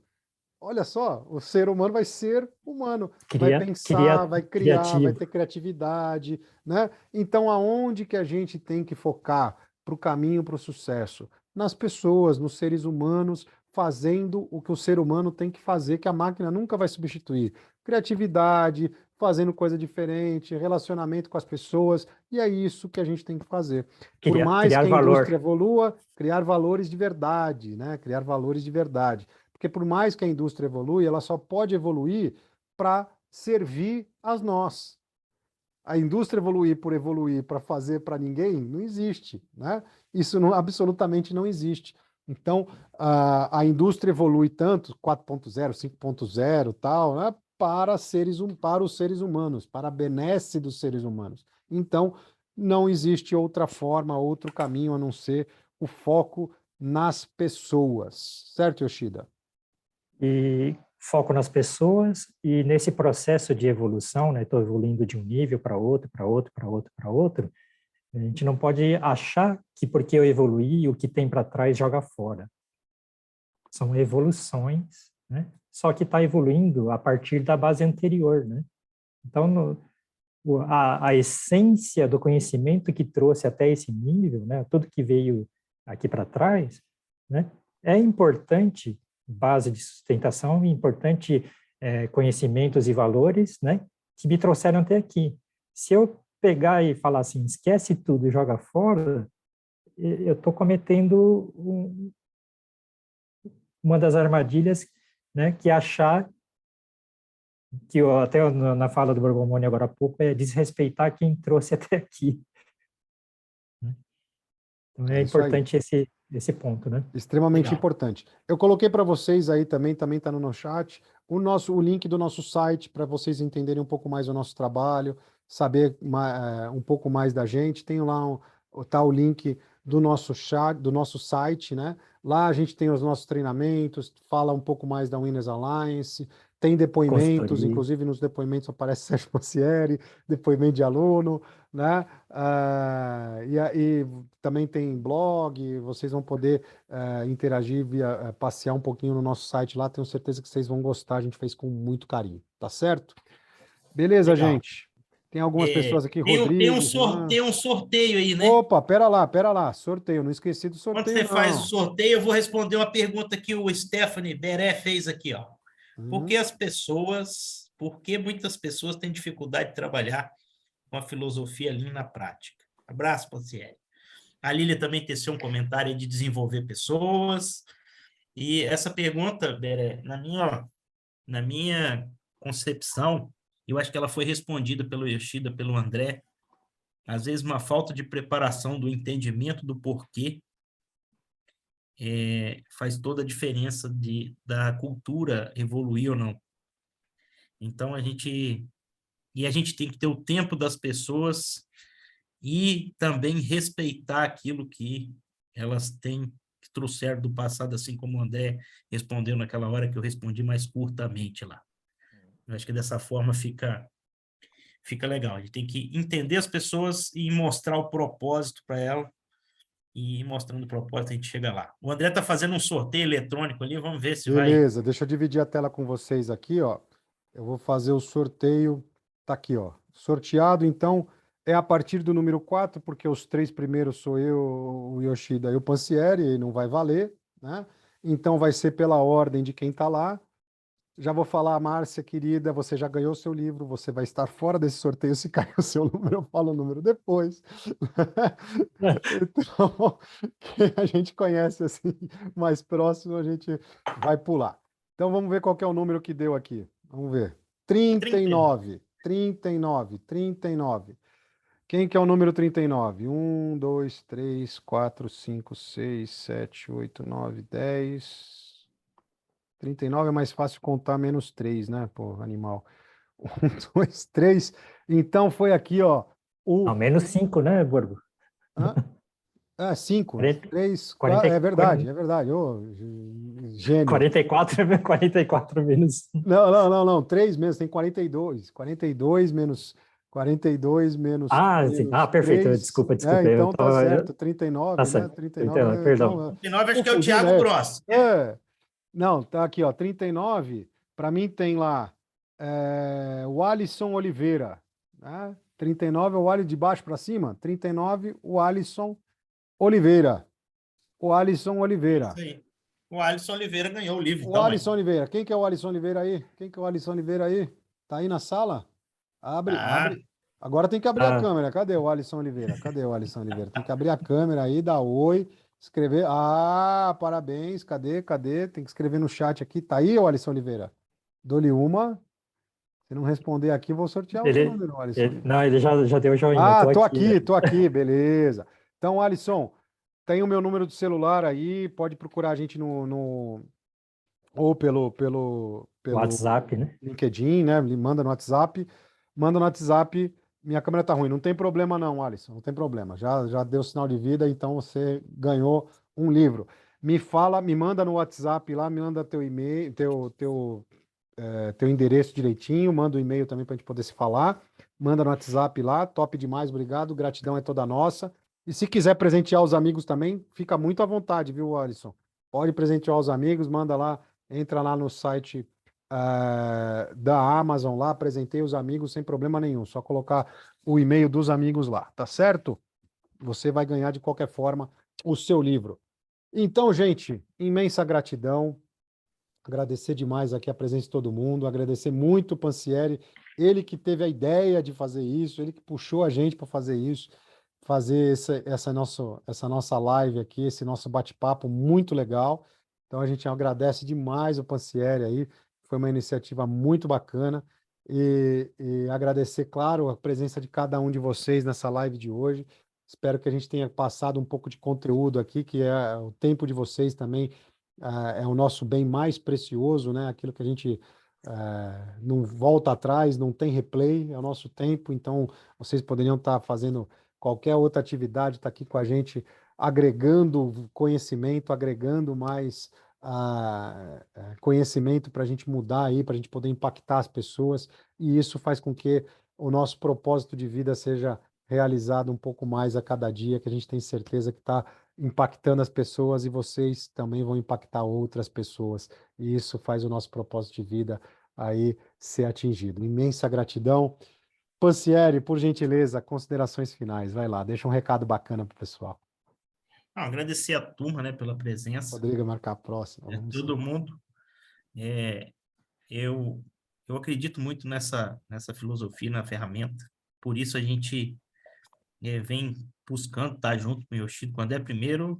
Olha só, o ser humano vai ser humano, vai pensar, vai criar, criativo. vai ter criatividade, né? Então, aonde que a gente tem que focar para o caminho para o sucesso? Nas pessoas, nos seres humanos, fazendo o que o ser humano tem que fazer, que a máquina nunca vai substituir. Criatividade, fazendo coisa diferente, relacionamento com as pessoas, e é isso que a gente tem que fazer. Por mais que a indústria evolua, criar valores de verdade, né? Criar valores de verdade. Porque por mais que a indústria evolui, ela só pode evoluir para servir a nós. a indústria evoluir para fazer para ninguém, não existe, né? Isso absolutamente não existe. Então, a indústria evolui tanto, 4.0, 5.0, tal, né? Para os seres humanos, para a benesse dos seres humanos. Então, não existe outra forma, outro caminho a não ser o foco nas pessoas. Certo, Yoshida? E foco nas pessoas, e nesse processo de evolução, né, estou evoluindo de um nível para outro, para outro, para outro, para outro, a gente não pode achar que porque eu evoluí, o que tem para trás joga fora. São evoluções, né? Só que está evoluindo a partir da base anterior, né? Então, a essência do conhecimento que trouxe até esse nível, né? Tudo que veio aqui para trás, né? É importante, base de sustentação, é importante conhecimentos e valores, né? Que me trouxeram até aqui. Se eu pegar e falar assim, esquece tudo e joga fora, eu estou cometendo uma das armadilhas, né, que é achar que até na fala do Borgomoni agora há pouco é desrespeitar quem trouxe até aqui. Então é isso aí. importante esse ponto, né? Extremamente Legal. importante. Eu coloquei para vocês aí também está no chat, o link do nosso site para vocês entenderem um pouco mais o nosso trabalho, saber um pouco mais da gente. Tem lá tá o link do nosso chat, do nosso site, né? Lá a gente tem os nossos treinamentos, fala um pouco mais da Winners Alliance, tem depoimentos, Consultoria. inclusive nos depoimentos aparece Sérgio Pancieri, depoimento de aluno, né? E também tem blog, vocês vão poder interagir, passear um pouquinho no nosso site lá, tenho certeza que vocês vão gostar, a gente fez com muito carinho, tá certo? Beleza, Legal. gente? Tem algumas pessoas aqui, Tem Rodrigo, Juan. um sorteio aí, né? Opa, pera lá, sorteio, não esqueci do Quando sorteio, você faz o não. sorteio, eu vou responder uma pergunta que o Stephanie Beré fez aqui, ó. Por que muitas pessoas têm dificuldade de trabalhar com a filosofia Lean na prática? Abraço, Pancieri. A Lília também teceu um comentário aí de desenvolver pessoas. E essa pergunta, Beré, na minha concepção, eu acho que ela foi respondida pelo Yoshida, pelo André. Às vezes, uma falta de preparação do entendimento do porquê faz toda a diferença da cultura evoluir ou não. Então, a gente tem que ter o tempo das pessoas e também respeitar aquilo que elas têm, que trouxeram do passado, assim como o André respondeu naquela hora que eu respondi mais curtamente lá. Eu acho que dessa forma fica legal. A gente tem que entender as pessoas e mostrar o propósito para ela, e mostrando o propósito a gente chega lá. O André está fazendo um sorteio eletrônico ali, vamos ver se vai... Beleza, deixa eu dividir a tela com vocês aqui, ó. Eu vou fazer o sorteio, tá aqui, ó. Sorteado, então, é a partir do número 4, porque os 3 primeiros sou eu, o Yoshida e o Pancieri, e não vai valer, né? Então vai ser pela ordem de quem tá lá. Já vou falar, Márcia, querida, você já ganhou o seu livro, você vai estar fora desse sorteio se cair o seu número, eu falo o número depois. Então, quem a gente conhece assim, mais próximo, a gente vai pular. Então, vamos ver qual que é o número que deu aqui. Vamos ver. 39, 39, 39. Quem que é o número 39? 1, 2, 3, 4, 5, 6, 7, 8, 9, 10... 39 é mais fácil contar menos 3, né? Pô, animal. 1, 2, 3. Então foi aqui, ó. Não, menos 5, né, Borgo? Hã? 5, 40, 3, 40, 4. É verdade, é verdade. Ô, gênio. 44 menos 5. Não. 3 menos, tem 42. 42 menos 42 menos, Sim. menos Perfeito. 3. Desculpa. Eu Então tá tava... certo. Tá 39, né? certo. 39. Perdão. Então, 39, acho que é o confundi, Thiago né? Gross. Não, tá aqui, ó. 39. Para mim tem lá o Alisson Oliveira, né? 39 é o Alisson de baixo para cima. 39, o Alisson Oliveira. O Alisson Oliveira. Isso aí. O Alisson Oliveira ganhou o livro, O então, Alisson Oliveira. Quem que é o Alisson Oliveira aí? Quem que é o Alisson Oliveira aí? Tá aí na sala? Abre, Ah, abre. Agora tem que abrir a Ah, câmera. Cadê o Alisson Oliveira? Cadê o Alisson Oliveira? Tem que abrir a câmera aí, dar oi, escrever. Parabéns. Cadê? Tem que escrever no chat aqui. Tá aí, o Alisson Oliveira? Dou-lhe uma. Se não responder aqui, eu vou sortear o número, Alisson. Não, ele já deu joinha. Ah, tô aqui. tô aqui, beleza. Então, Alisson, tem o meu número de celular aí, pode procurar a gente ou pelo WhatsApp, né? LinkedIn, né? Me manda no WhatsApp. Manda no WhatsApp. Minha câmera tá ruim. Não tem problema não, Alisson. Não tem problema. Já deu sinal de vida, então você ganhou um livro. Me fala, me manda no WhatsApp lá, me manda teu e-mail, teu endereço direitinho, manda o e-mail também para a gente poder se falar. Manda no WhatsApp lá, top demais, obrigado. Gratidão é toda nossa. E se quiser presentear os amigos também, fica muito à vontade, viu, Alisson? Pode presentear os amigos, manda lá, entra lá no site da Amazon lá, apresentei os amigos sem problema nenhum. Só colocar o e-mail dos amigos lá, tá certo? Você vai ganhar de qualquer forma o seu livro. Então, gente, imensa gratidão. Agradecer demais aqui a presença de todo mundo, agradecer muito o Pansieri, ele que teve a ideia de fazer isso, ele que puxou a gente para fazer isso, fazer essa nossa live aqui, esse nosso bate-papo muito legal. Então a gente agradece demais o Pansieri aí, foi uma iniciativa muito bacana. E agradecer, claro, a presença de cada um de vocês nessa live de hoje. Espero que a gente tenha passado um pouco de conteúdo aqui, que é o tempo de vocês também é o nosso bem mais precioso, né? Aquilo que a gente não volta atrás, não tem replay, é o nosso tempo. Então, vocês poderiam estar fazendo qualquer outra atividade, estar aqui com a gente, agregando conhecimento, agregando mais conhecimento para a gente mudar aí, para a gente poder impactar as pessoas. E isso faz com que o nosso propósito de vida seja realizado um pouco mais a cada dia, que a gente tem certeza que está impactando as pessoas e vocês também vão impactar outras pessoas. E isso faz o nosso propósito de vida aí ser atingido. Imensa gratidão. Pansieri, por gentileza, considerações finais. Vai lá, deixa um recado bacana para o pessoal. Agradecer a turma, né, pela presença, Rodrigo, marcar a próxima. todo mundo. É, eu acredito muito nessa filosofia, na ferramenta. Por isso a gente vem buscando estar junto com o Yoshida. Quando é primeiro,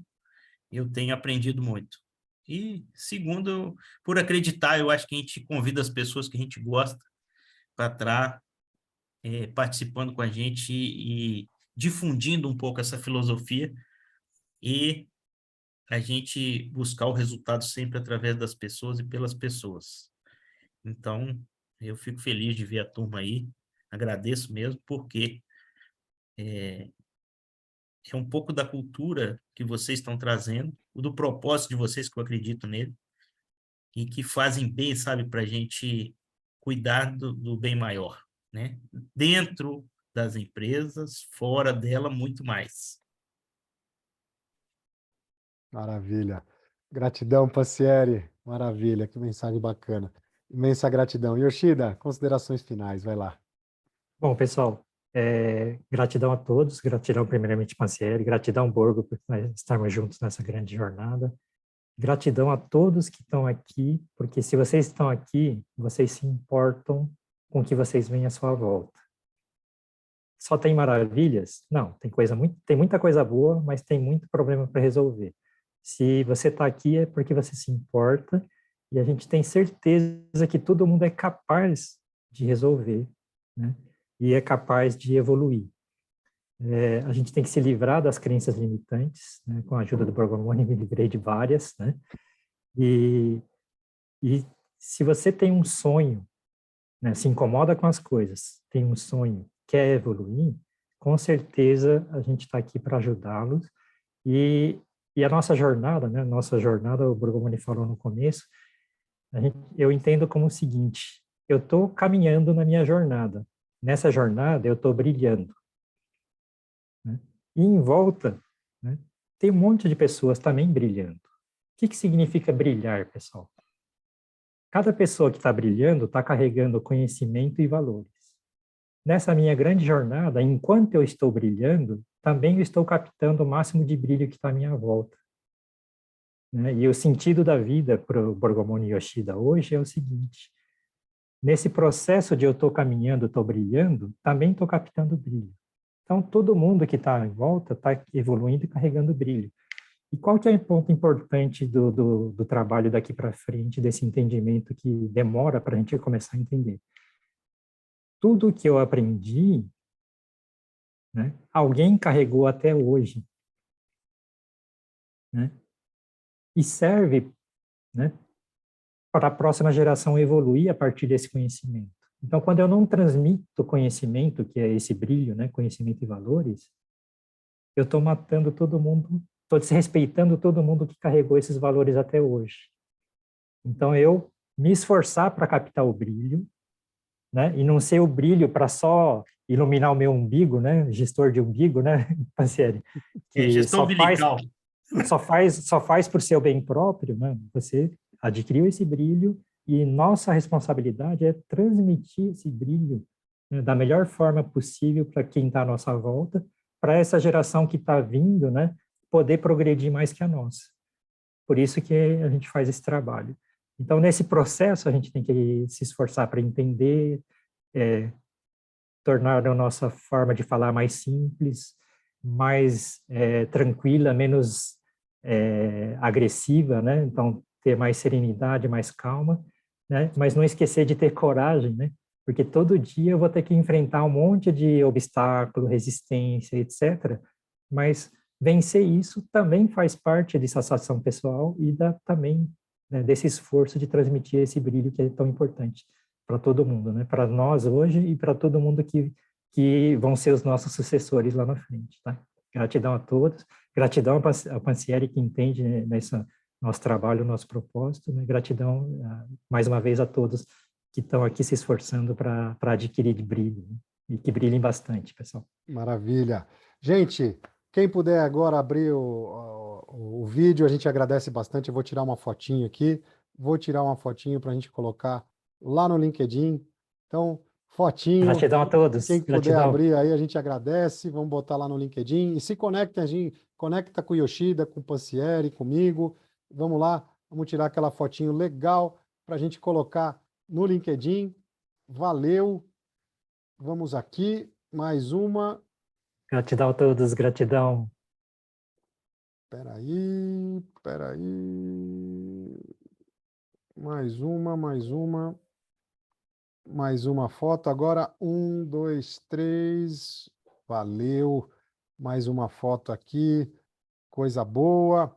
eu tenho aprendido muito. E segundo, por acreditar, eu acho que a gente convida as pessoas que a gente gosta para estar participando com a gente e difundindo um pouco essa filosofia e a gente buscar o resultado sempre através das pessoas e pelas pessoas. Então, eu fico feliz de ver a turma aí, agradeço mesmo, porque é um pouco da cultura que vocês estão trazendo, do propósito de vocês, que eu acredito nele, e que fazem bem, sabe, para a gente cuidar do bem maior, né? Dentro das empresas, fora dela, muito mais. Maravilha. Gratidão, Pansieri. Maravilha, que mensagem bacana. Imensa gratidão. Yoshida, considerações finais, vai lá. Bom, pessoal, gratidão a todos, gratidão primeiramente Pansieri, gratidão Borgo por estarmos juntos nessa grande jornada. Gratidão a todos que estão aqui, porque se vocês estão aqui, vocês se importam com o que vocês veem à sua volta. Só tem maravilhas? Não, tem muita coisa boa, mas tem muito problema para resolver. Se você está aqui é porque você se importa e a gente tem certeza que todo mundo é capaz de resolver, né? E é capaz de evoluir. A gente tem que se livrar das crenças limitantes, né? Com a ajuda do Borgomoni, me livrei de várias, né? E se você tem um sonho, né? Se incomoda com as coisas, tem um sonho, quer evoluir, com certeza a gente está aqui para ajudá-los. E a nossa jornada, né? Nossa jornada, o Borgomoni falou no começo, eu entendo como o seguinte: eu estou caminhando na minha jornada. Nessa jornada eu estou brilhando, né? E em volta, né, tem um monte de pessoas também brilhando. O que significa brilhar, pessoal? Cada pessoa que está brilhando está carregando conhecimento e valores. Nessa minha grande jornada, enquanto eu estou brilhando, também eu estou captando o máximo de brilho que está à minha volta, né? E o sentido da vida para o Borgomoni Yoshida hoje é o seguinte: nesse processo de eu estou caminhando, estou brilhando, também estou captando brilho. Então, todo mundo que está em volta está evoluindo e carregando brilho. E qual que é o ponto importante do trabalho daqui para frente, desse entendimento que demora para a gente começar a entender? tudo que eu aprendi, né, alguém carregou até hoje, né, e serve, né, para a próxima geração evoluir a partir desse conhecimento. Então, quando eu não transmito conhecimento, que é esse brilho, né, conhecimento e valores, eu estou matando todo mundo, estou desrespeitando todo mundo que carregou esses valores até hoje. Então, eu me esforçar para captar o brilho, né, e não ser o brilho para só iluminar o meu umbigo, né, gestor de umbigo, né, Pansieri, que Gestão umbilical. só faz por seu bem próprio, né? Você adquiriu esse brilho e nossa responsabilidade é transmitir esse brilho, né, da melhor forma possível para quem está à nossa volta, para essa geração que está vindo, né, poder progredir mais que a nossa. Por isso que a gente faz esse trabalho. Então, nesse processo, a gente tem que se esforçar para entender, tornar a nossa forma de falar mais simples, mais tranquila, menos agressiva, né? Então, ter mais serenidade, mais calma, né? Mas não esquecer de ter coragem, né? Porque todo dia eu vou ter que enfrentar um monte de obstáculo, resistência, etc. Mas vencer isso também faz parte de satisfação pessoal e também, né, desse esforço de transmitir esse brilho que é tão importante para todo mundo, né? Para nós hoje e para todo mundo que vão ser os nossos sucessores lá na frente, tá? Gratidão a todos, gratidão ao Pansieri que entende, né, nesse nosso trabalho, nosso propósito, né? Gratidão mais uma vez a todos que estão aqui se esforçando para adquirir brilho, né? E que brilhem bastante, pessoal. Maravilha. Gente, quem puder agora abrir o vídeo, a gente agradece bastante. Eu vou tirar uma fotinho aqui. Vou tirar uma fotinho para a gente colocar lá no LinkedIn. Então, fotinho. Gratidão a todos. Quem puder Gratidão. abrir aí, a gente agradece. Vamos botar lá no LinkedIn. E se conecta, a gente conecta com o Yoshida, com o Pansieri, comigo. Vamos lá, vamos tirar aquela fotinho legal para a gente colocar no LinkedIn. Valeu. Vamos aqui, mais uma. Gratidão a todos, gratidão. Espera aí. Mais uma foto. Agora, 1, 2, 3. Valeu. Mais uma foto aqui. Coisa boa.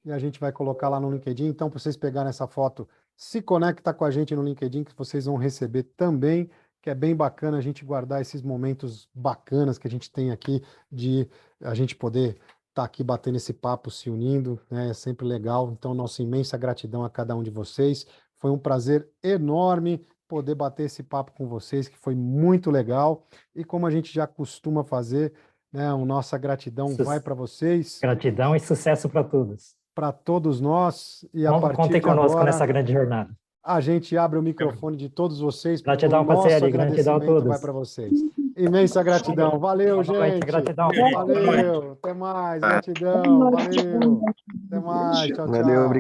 E a gente vai colocar lá no LinkedIn. Então, para vocês pegarem essa foto, se conecta com a gente no LinkedIn, que vocês vão receber também, que é bem bacana a gente guardar esses momentos bacanas que a gente tem aqui, de a gente poder estar aqui batendo esse papo, se unindo, né? É sempre legal. Então, nossa imensa gratidão a cada um de vocês. Foi um prazer enorme poder bater esse papo com vocês, que foi muito legal. E como a gente já costuma fazer, né, a nossa gratidão vai para vocês. Gratidão e sucesso para todos. Para todos nós. E a partir Contem de conosco agora, nessa grande jornada. a gente abre o microfone de todos vocês, porque Gratidão, o nosso Pansieri, gratidão a agradecimento vai todos. para vocês. Imensa gratidão. Valeu, Boa noite, gente. gratidão. Valeu. Até mais. Gratidão. Valeu. Até mais. Tchau, Valeu, tchau. obrigado.